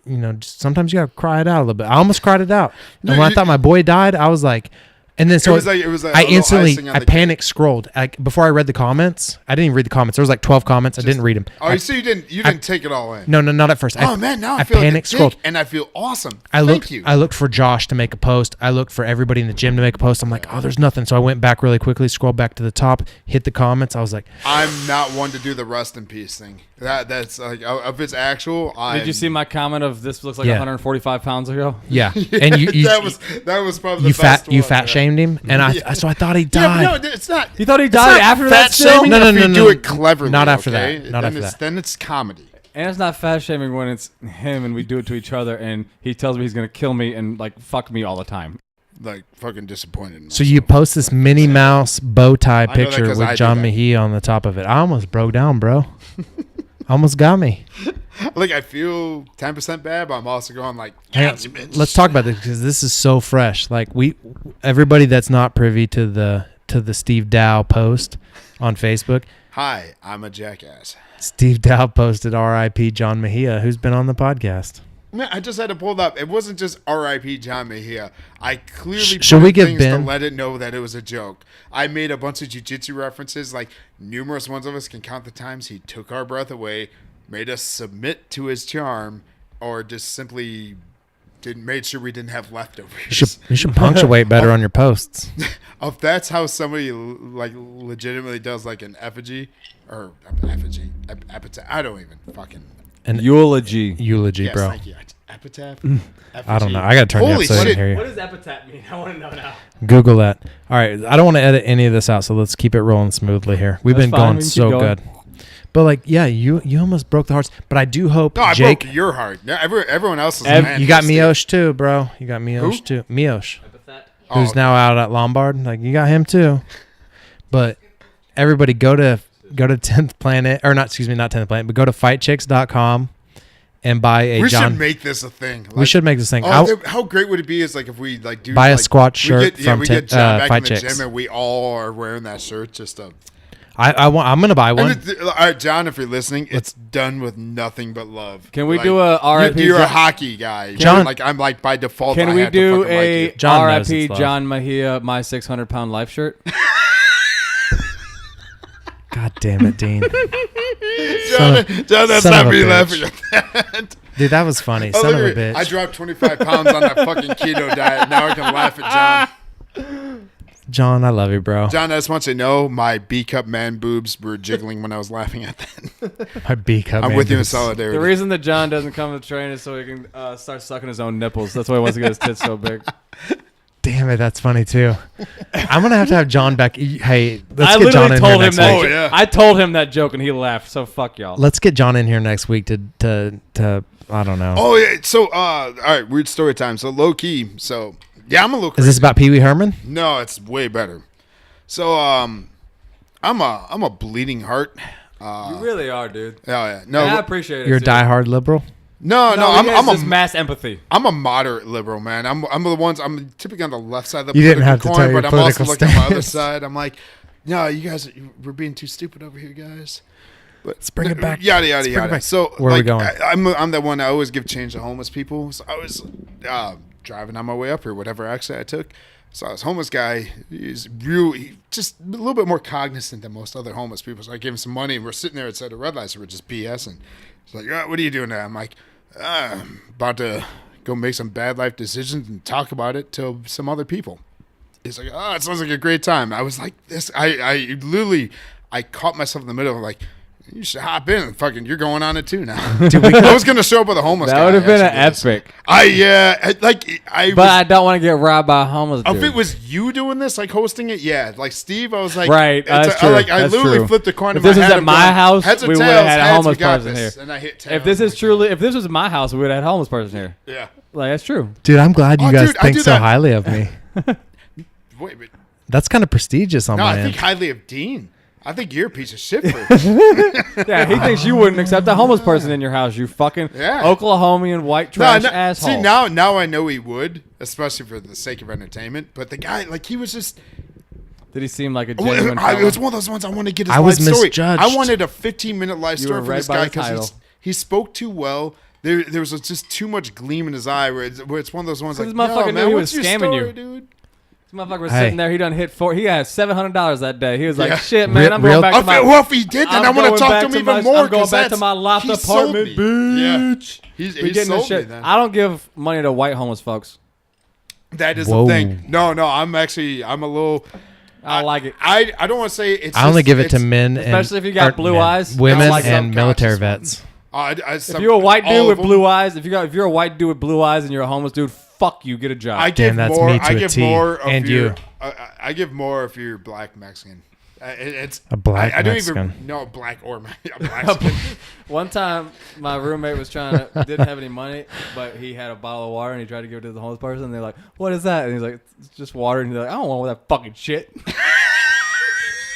you know, just sometimes you gotta cry it out a little bit. I almost cried it out, and No, when I thought my boy died, I was like, and then so it was like I a little instantly icing on I the cake. panic scrolled before I read the comments. I didn't even read the comments. There was like 12 comments. I didn't read them. Oh, so you didn't take it all in? No, not at first. Oh man, now I I feel panic like a dick, scrolled. and I feel awesome. I Thank looked. you. I looked for Josh to make a post. I looked for everybody in the gym to make a post. I'm like, oh, there's nothing. So I went back really quickly, scrolled back to the top, hit the comments. I was like, I'm not one to do the rest in peace thing. That's like, if it's actual. Did you see my comment of this looks like Yeah. 145 pounds ago? yeah. And you that was probably the you best fat you one, fat yeah. shamed him, and so I thought he Yeah, died. but no, it's not. You thought he It's died not after fat that still? shaming No, if you do it cleverly. Not after okay? that. Not then after it's, that. Then it's comedy. And it's not fat shaming when it's him and we do it to each other and he tells me he's gonna kill me and like fuck me all the time. like fucking disappointed. In So you myself. post this Minnie Mouse bow tie that picture 'cause with I did John that. Mejia on the top of it. I almost broke down, bro. Almost got me. Like I feel 10% bad, but I'm also going like, Hang on, let's talk about this because this is so fresh. Like everybody that's not privy to the Steve Dow post on Facebook. Hi, I'm a jackass. Steve Dow posted R.I.P. John Mejia, who's been on the podcast. Man, I just had to pull it up. It wasn't just R.I.P. John Mejia. I clearly Should put we in give things Ben- to let it know that it was a joke. I made a bunch of jiu-jitsu references. Like numerous ones of us can count the times he took our breath away, made us submit to his charm, or just simply made sure we didn't have leftovers. You should punctuate better on your posts. If that's how somebody like legitimately does like an effigy or epitaph, I don't even fucking. An Eulogy. eulogy, Yes, bro. thank you. Epitaph. I don't know. I gotta turn the Holy episode shit. in here. What does epitaph mean? I want to know now. Google that. All right, I don't want to edit any of this out, so let's keep it rolling smoothly here. We've That's been fine, going we can so keep going. good. But like, yeah, you almost broke the hearts. But I do hope No, I Jake. broke your heart. Yeah, everyone else is. You got Miosh too, bro. You got Miosh too. Miosh, who's now out at Lombard. Like you got him too. But everybody go to 10th Planet or not? Excuse me, not 10th Planet, but go to fightchicks.com and buy a We John. should make this a thing. We should make this thing. How great would it be? Is like if we like do Buy a like, squat we shirt get, yeah, from we get John back Fight in the Chicks. gym and we all are wearing that shirt. Just to, I'm gonna buy one. all right, John, if you're listening, it's done with nothing but love. Can we Like, do a R.I.P. You're a John- hockey guy, John- Like I'm like by default. Can I we have to do fucking a like you. John knows R.I.P. it's love. John Mejia my 600-pound life shirt? God damn it, Dean. John, that's son not of a me bitch. laughing at that. Dude, that was funny. Oh, Son of look a at it. I bitch. dropped 25 pounds on that fucking keto diet. Now I can laugh at John. John, I love you, bro. John, I just want you to know my B cup man boobs were jiggling when I was laughing at that. My B cup. I'm man, with you in dude. solidarity. The reason that John doesn't come to train is so he can start sucking his own nipples. That's why he wants to get his tits so big. Damn it, that's funny too. I'm gonna have to have John back. Hey, let's I get John literally in here told him next that. week. Oh, yeah. I told him that joke and he laughed. So fuck y'all. Let's get John in here next week to I don't know. Oh yeah. So all right, weird story time. So low key. So yeah, I'm a little. Is Crazy. this about Pee Wee Herman? No, it's way better. So I'm a bleeding heart. You really are, dude. Oh yeah. No, And I appreciate it. You're a too. diehard liberal. no. No, I'm just a mass empathy. I'm a moderate liberal, man. I'm the ones. I'm typically on the left side of the You didn't political have to coin, tell your but I'm also political looking at my other stance. side. I'm like, no, you guys, we're being too stupid over here, guys. But Let's bring it back. Yada Let's yada bring it yada. back. So Where are we like, going? I'm the one. I always give change to homeless people. So I was driving on my way up here, whatever exit I took. So this homeless guy is really just a little bit more cognizant than most other homeless people. So I gave him some money, and we're sitting there outside the red lights, so we're just BSing. He's like, "What are you doing now?" I'm like, "I'm about to go make some bad life decisions and talk about it to some other people." He's like, "Oh, it sounds like a great time." I was like, "This." I literally caught myself in the middle of like, you should hop in and fucking, you're going on it too now. I was gonna show up with a homeless guy. That would have been an actually did this. epic. I But I don't want to get robbed by a homeless dude. if it was you doing this, like hosting it, yeah. Like Steve, I was like, Right, that's true. I That's literally true. flipped the coin. If in this my was head at of my going, house, heads or we would've tails, had a heads, homeless we got person this. here. And I hit tails. if this is Like, truly, if this was my house, we would have had a homeless person here. yeah. Like that's true. Dude, I'm glad you Oh, guys dude, I think do so that. highly of me. Wait, but That's kind of prestigious on no, my I end. think highly of Dean. I think you're a piece of shit for Yeah, he thinks you wouldn't accept a homeless person in your house. You fucking Yeah. Oklahomian white trash asshole. See, now I know he would, especially for the sake of entertainment. But the guy, like, he was just. Did he seem like a It genuine? was one of those ones I wanted to get his I was life story. misjudged. I wanted a 15-minute life You story were from read this by guy the title. because he spoke too well. There was just too much gleam in his eye where it's one of those ones So like, this motherfucker yo, knew man, he what's was your scamming story, you. dude? This motherfucker was Hey. sitting there. He done hit he had $700 that day. He was like, Yeah. "Shit, man, I'm Real- going back to my." Well, if he did, then I'm I want to going talk back to him to even my- more. I'm going 'cause back to that's- my loft he sold apartment, me. Yeah. bitch. He's We getting sold this shit. me then. I don't give money to white homeless folks. That is Whoa. the thing. No, I'm a little. I don't like it. I don't want to say it's. I only just- give it to it's- men, Especially and, if you got or blue men, eyes. women, It's like and military subconscious vets. If you're a white dude with blue eyes, if you're a white dude with blue eyes and you're a homeless dude, fuck you, get a job. I give Damn, that's more. me to I a give T. more. If And you're, you. I give more if you're black Mexican. It's A black I don't Mexican. even know black or a Mexican. One time, my roommate was didn't have any money, but he had a bottle of water and he tried to give it to the homeless person. And they're like, "What is that?" And he's like, "It's just water." And he's like, "I don't want that fucking shit."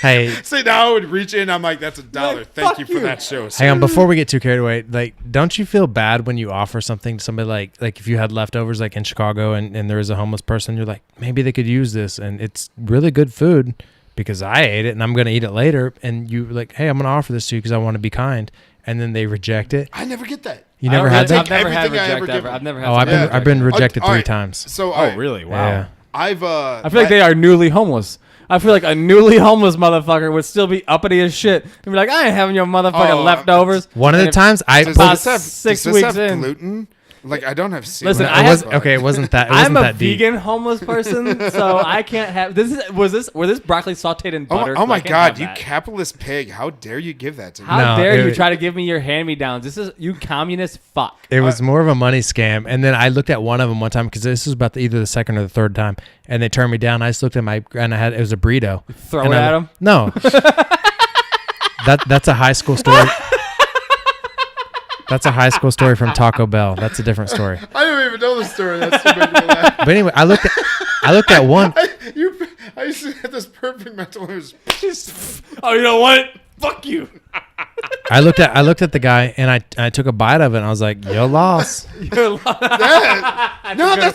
Hey, See, now I would reach in. I'm like, that's $1. Like, Thank fuck you for you. that show. hang on. Before we get too carried away, like, don't you feel bad when you offer something to somebody like if you had leftovers like in Chicago and there is a homeless person, you're like, maybe they could use this and it's really good food because I ate it and I'm going to eat it later. And you like, hey, I'm going to offer this to you because I want to be kind. And then they reject it. I never get that. You never had that? I've never had Everything I ever reject ever. give- I've never had. Oh, I've been rejected All 3 right. times. So, Oh, really? Wow. Yeah. I I feel like they are newly homeless. I feel like a newly homeless motherfucker would still be uppity as shit and be like, I ain't having your motherfucking Oh, leftovers. One of And the if- times I Does put this have, 6 does this weeks have in. gluten? Like, I don't have seaweed. Listen, it I was have- okay. It wasn't that. It wasn't I'm a that deep. vegan homeless person, so I can't have this. Was this broccoli sautéed in butter? Oh my I can't God, have you that. capitalist pig! How dare you give that to me? How No, dare you it- try to give me your hand-me-downs? This is you communist fuck. It was more of a money scam. And then I looked at one of them one time because this was about either the second or the third time, and they turned me down. I just looked at it was a burrito. Throw And it I- at him. No, that's a high school story. That's a high school story from Taco Bell. That's a different story. I don't even know the story. That's too big for that. But anyway, I looked at one. I used to have this perfect mental image. Oh, you don't want it? Fuck you. I looked at the guy and I took a bite of it and I was like, "Yo, loss." That's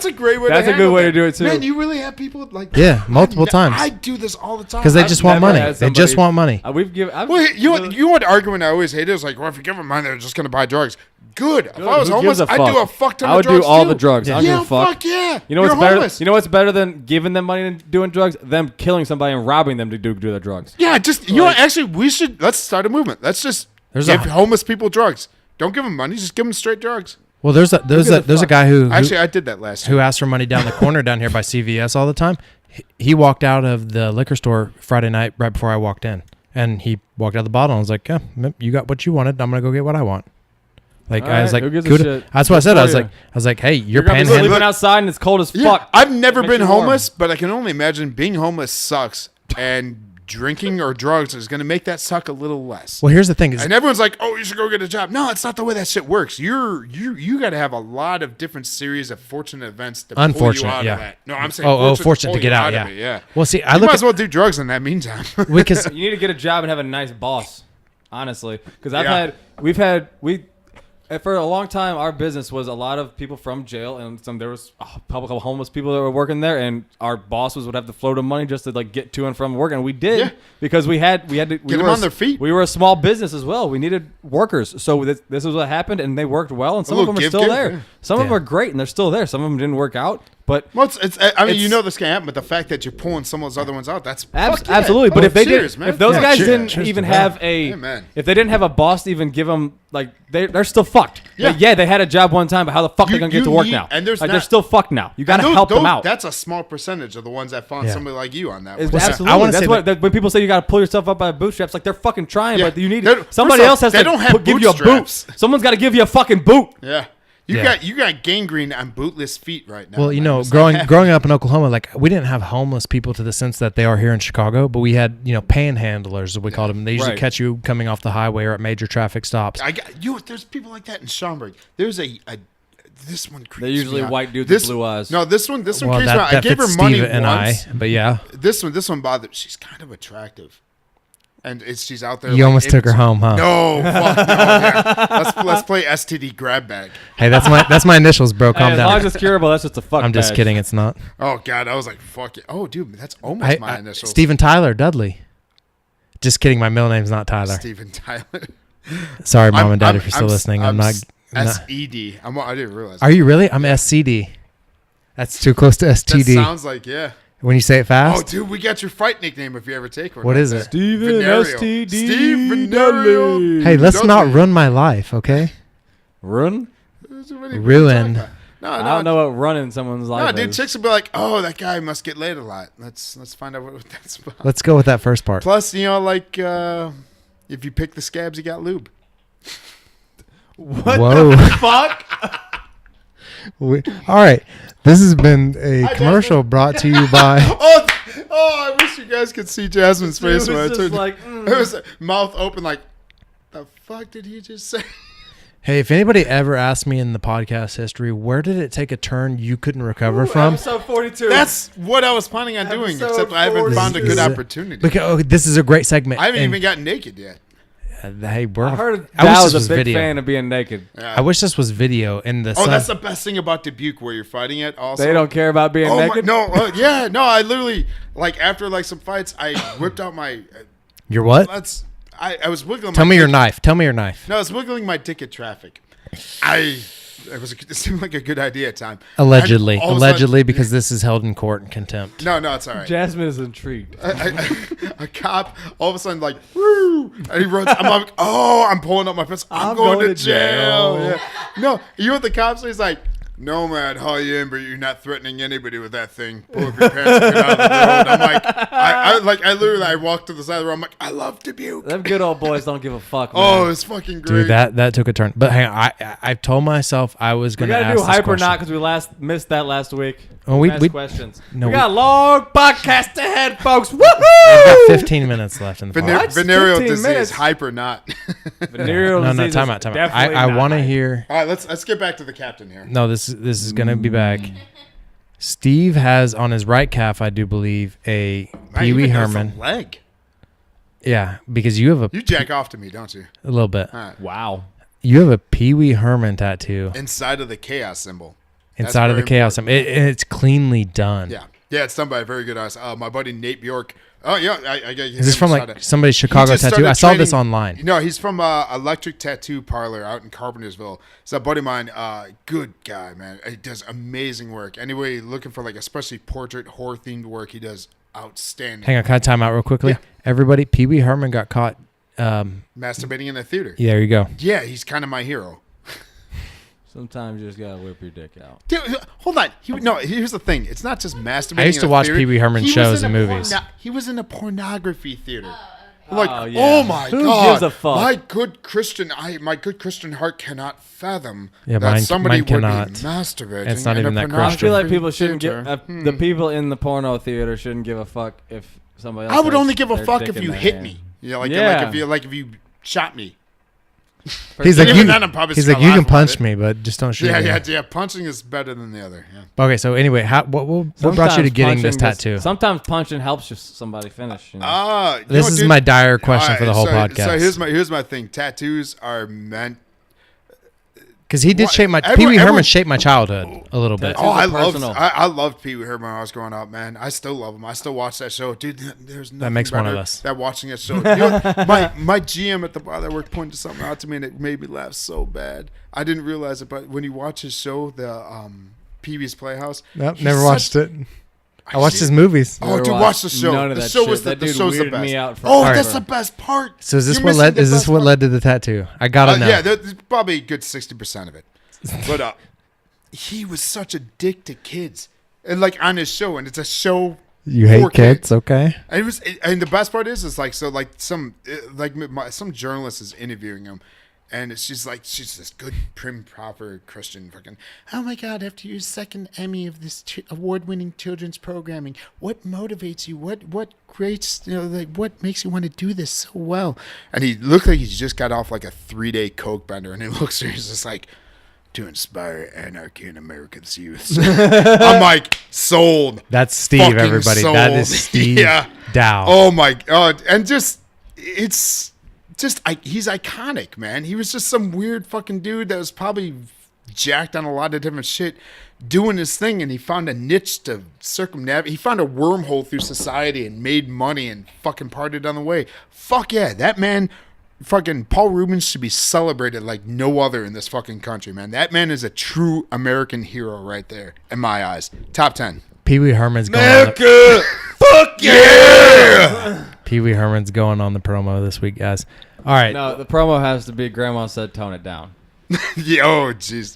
a great way. That's to a good handle way that. to do it, too. Man, you really have people like Yeah, multiple times. I do this all the time Because they I've just want never money. had They just somebody- want money. We've given. Well, you know what argument I always hated is like, well, if you give them money, they're just gonna buy drugs. Good. If I was Who homeless, gives a I'd do fuck? a fuck ton I of would drugs do all too. the drugs. I don't Yeah, give a fuck. fuck yeah. You know You're what's better? homeless. You know what's better than giving them money and doing drugs? Them killing somebody and robbing them to do the drugs. Yeah, just you know what? Actually, let's start a movement. Let's just give homeless people drugs. Don't give them money. Just give them straight drugs. Well, there's a guy who Actually, I did that last year. who asked for money down the corner down here by CVS all the time. He walked out of the liquor store Friday night right before I walked in, and he walked out the bottle. And I was like, "Yeah, you got what you wanted. I'm gonna go get what I want." Like All I was right, like, who gives a kudos- shit? that's what I said. Good I for was you. like, "Hey, you're You're gonna be panhandling." sleeping outside and it's cold as Yeah, fuck. I've never Makes been you warm. homeless, but I can only imagine being homeless sucks, and drinking or drugs is going to make that suck a little less. Well, here's the thing: is And everyone's like, "Oh, you should go get a job." No, it's not the way that shit works. You got to have a lot of different series of fortunate events to pull you Unfortunate, out yeah. of that. No, I'm saying fortunate to pull get you out. of Yeah. it, Well, see, I You look might at as well do drugs in that meantime. because You need to get a job and have a nice boss, honestly. Because Yeah. for a long time, our business was a lot of people from jail, and there was public homeless people that were working there, and our bosses would have to float them money just to like get to and from work, and we did Yeah. because we had to Get them on their feet. We were a small business as well. We needed workers, so this is what happened, and they worked well, and some of little them are give, still give, there. yeah. Some of them Yeah. are great, and they're still there. Some of them didn't work out, but Well, I mean, It's- you know this can happen, but the fact that you're pulling some of those other ones out, that's fuck yeah. absolutely. But Oh, if they cheers, did, man. if those Yeah, guys cheers. didn't Cheers even to that. have a, Amen. if they didn't have a boss to even give them, like they're still fucked. Yeah. They had a job one time, but how the fuck they gonna get to work need- now? and there's like not- they're still fucked now. You gotta And help them out. That's a small percentage of the ones that found Yeah. somebody like you on that It's one. absolutely. I wanna That's say what when people say you gotta pull yourself up by the bootstraps, like they're fucking trying, Yeah. but you need They're- somebody first else off, has they to don't have give you a boot. bootstraps. Someone's got to give you a fucking boot. Yeah. Yeah. You got gangrene on bootless feet right now. well, you man. know, It's not happening. growing up in Oklahoma, like we didn't have homeless people to the sense that they are here in Chicago, but we had panhandlers, as we called them. They usually Right. catch you coming off the highway or at major traffic stops. There's people like that in Schaumburg. There's this one creeps They're usually me out. white dudes This- with blue eyes. No, this one Well, creeps me out. I that gave her fits money Steve and once. but yeah, This one bothered. She's kind of attractive, and she's out there. you almost took her home, huh? No, fuck no. Yeah. Let's play STD grab bag. Hey, that's my initials, bro. Calm As long down. as it's curable, that's just a fuck. I'm just badge. kidding. It's not. Oh god, I was like, fuck it. Oh dude, that's almost my initials. Steven Tyler Dudley. Just kidding. My middle name's not Tyler. Steven Tyler. Sorry, mom and dad, if you're still listening. I'm not. SED. I didn't realize. Are you really? I'm SCD. That's too close to That STD. sounds like yeah. When you say it Oh, fast. dude, we got your fight nickname if you ever take one. What is it? Steven Venereal. STD Steve Venereal. Hey, let's Don't not say- ruin my life, okay? Run? Ruin. No, I don't know what running someone's life No, dude, is. chicks will be like, "Oh, that guy must get laid a lot." Let's find out what that's about. Let's go with that first part. Plus, like if you pick the scabs, you got lube. What Whoa. the fuck? All right. This has been a commercial brought to you by. Oh, Oh, I wish you guys could see Jasmine's face when I just turned. like, It was mouth open, like, the fuck did he just say? Hey, if anybody ever asked me in the podcast history, where did it take a turn you couldn't recover from? Episode 42. That's what I was planning on doing, Episode except I haven't found a 42. good opportunity. Because this is a great segment. I haven't and, even gotten naked yet. Hey, I heard I wish Dal this was was a big video. fan of being naked. Yeah. I wish this was video. And the sun. That's the best thing about Dubuque, where you're fighting it. Also, They don't care about being Oh my, naked. no, yeah, no. I literally after some fights, I whipped out my. Your what? I was wiggling. Tell my me your dick. knife. Tell me your knife. No, I was wiggling my dick at traffic. It seemed like a good idea at time. Allegedly. And all of a Allegedly, sudden- because this is held in court in contempt. No, it's all right. Jasmine is intrigued. A cop all of a sudden like, woo, and he runs. I'm like, oh, I'm pulling up my pants. I'm going to jail. Yeah. No, you know what the cop says? He's like, no, man, haul you in, but you're not threatening anybody with that thing. Pull up your pants and get out of the road. I'm like, I literally walked to the side of the road. I'm like, I love Dubuque. Them good old boys don't give a fuck, man. Oh, it's fucking great. Dude, that took a turn. But hang on. I've told myself I was we going to gotta ask do this hyper question. not because we missed that last week. Oh, we- questions. no, we we- got a long podcast ahead, folks. We've got Woohoo! 15 minutes left in the podcast. Venereal 15 disease, minutes. hyper not. Venereal No, disease time is out. definitely I not want to hyper. hear. All right, let's get back to the captain here. No, this is going to be back. Steve has on his right calf, I do believe, a Man, Pee Wee even does Herman. the leg. Yeah, because you have You jack off to me, don't you? a little bit. All right. Wow. You have a Pee Wee Herman tattoo Inside of the chaos symbol. That's inside of the very chaos. important. It's cleanly done. Yeah, it's done by a very good artist. My buddy Nate Bjork. Oh yeah, I got. Is this from like somebody's Chicago just tattoo? started I saw this training- online. No, he's from Electric Tattoo Parlor out in Carpentersville. It's a buddy of mine. Good guy, man. He does amazing work. Anyway, looking for especially portrait horror themed work, he does outstanding. Hang on, can I time out real quickly? Yeah. Everybody, Pee Wee Herman got caught. Masturbating in the theater. Yeah, there you go. Yeah, he's kind of my hero. Sometimes you just gotta whip your dick out. Dude, hold on. Here's the thing. It's not just masturbating. I used to in a watch theater. Pee Wee Herman He was shows in and a movies. he was in a pornography theater. Oh, Like, yeah. oh my Who God! gives a fuck? My good Christian heart cannot fathom Yeah, that mine- somebody mine would cannot. be masturbating. It's not in even a that I Christian. feel like pornography people shouldn't theater. give the people in the porno theater shouldn't give a fuck if somebody else. I would has only give a their fuck dick if in you their hit hand. me. Yeah, if you shot me. He's like, Even you, then, I'm probably he's still like, you can laughing punch at it. me, but just don't shoot me. Yeah. Punching is better than the other. Yeah. Okay, so anyway, what brought you to Sometimes getting this punching tattoo? Sometimes punching helps just somebody finish. You know? This is my dire question All for the right, whole so, podcast. So here's my thing. Tattoos are meant. Because he did What- shape my everyone- Pee Wee Herman everyone- shaped my childhood a little bit. Tattoos are personal. I loved Pee Wee Herman when I was growing up, man. I still love him. I still watch that show, dude. There's nothing makes one of better us. That watching that show. You know, my GM at the bar that worked pointed something out to me, and it made me laugh so bad. I didn't realize it, but when you watch his show, the Pee Wee's Playhouse, Nope, he's never such- watched it. I watched his movies. Oh, Never dude, watched watch the show. none of The that show shit. was That the dude show's the weirded best. me out Oh, forever. that's the best part. So is this You're what missing led? the Is this best what part. led to the tattoo? I gotta know. Yeah, there's probably a good 60% of it. But he was such a dick to kids, and on his show, and it's a show. You hate for kids, okay? And and the best part is some journalist is interviewing him, and she's this good, prim, proper Christian fucking. Oh my God! After your second Emmy of this award-winning children's programming, what motivates you? What creates what makes you want to do this so well? And he looked like he just got off a 3-day coke bender, and he looks at her, he's just like, to inspire anarchy in America's youth. I'm like, sold. That's Steve, Fucking everybody. That sold. is Steve Yeah. Dow. Oh my God. And he's iconic, man. He was just some weird fucking dude that was probably jacked on a lot of different shit doing his thing, and he found a niche to circumnavigate. He found a wormhole through society and made money and fucking partied on the way. Fuck yeah. That man, fucking Paul Rubens, should be celebrated like no other in this fucking country, man. That man is a true American hero right there, in my eyes. Top 10. Pee Wee Herman's going. America! Fuck yeah! Pee Wee Herman's going on the promo this week, guys. All right. No, the promo has to be Grandma said tone it down. Yeah, oh, jeez.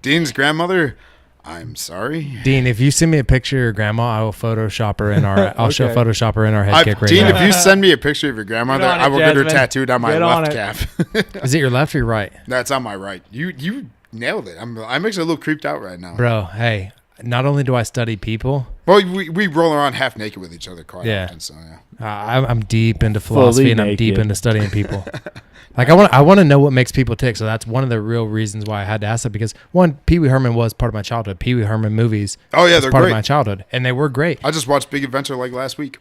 Dean's grandmother, I'm sorry. Dean, if you send me a picture of your grandma, I will Photoshop her in our. I'll show Okay. Photoshop her in our head kick right Dean, now. if you send me a picture of your grandmother, Get on it, I will get her Jasmine. tattooed on my Get on left it. calf. Is it your left or your right, That's on my right. You nailed it. I'm actually a little creeped out right now. bro? Hey, not only do I study people, Well, we roll around half naked with each other quite Yeah. often. So yeah. I'm deep into philosophy and I'm deep naked. into studying people. Like I want to know what makes people tick. So that's one of the real reasons why I had to ask that, because one, Pee Wee Herman was part of my childhood. Pee Wee Herman movies. Oh yeah, was they're part great. of my childhood, and they were great. I just watched Big Adventure like last week.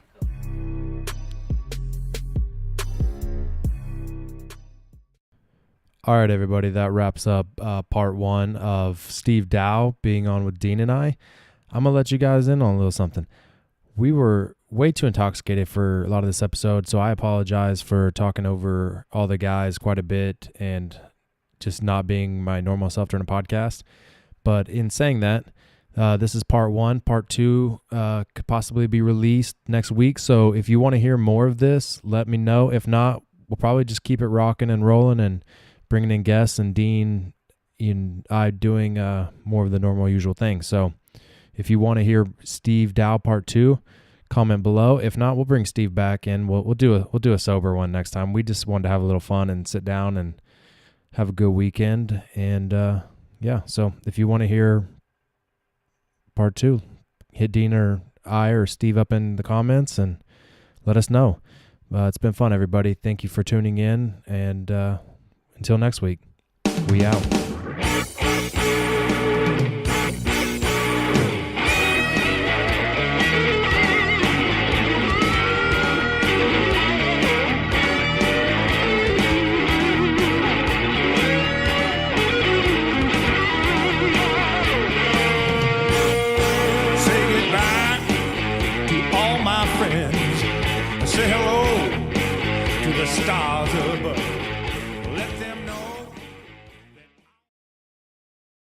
All right, everybody, that wraps up part 1 of Steve Dow being on with Dean and I. I'm gonna let you guys in on a little something. We were way too intoxicated for a lot of this episode, so I apologize for talking over all the guys quite a bit and just not being my normal self during a podcast. But in saying that, this is part 1. Part 2 could possibly be released next week. So if you want to hear more of this, let me know. If not, we'll probably just keep it rocking and rolling and bringing in guests and Dean and I doing more of the normal usual thing. So if you want to hear Steve Dow part 2, comment below. If not, we'll bring Steve back in. We'll do a sober one next time. We just wanted to have a little fun and sit down and have a good weekend. And yeah, so if you want to hear part 2, hit Dean or I or Steve up in the comments and let us know. It's been fun, everybody. Thank you for tuning in, and until next week, we out. Say hello to the stars above.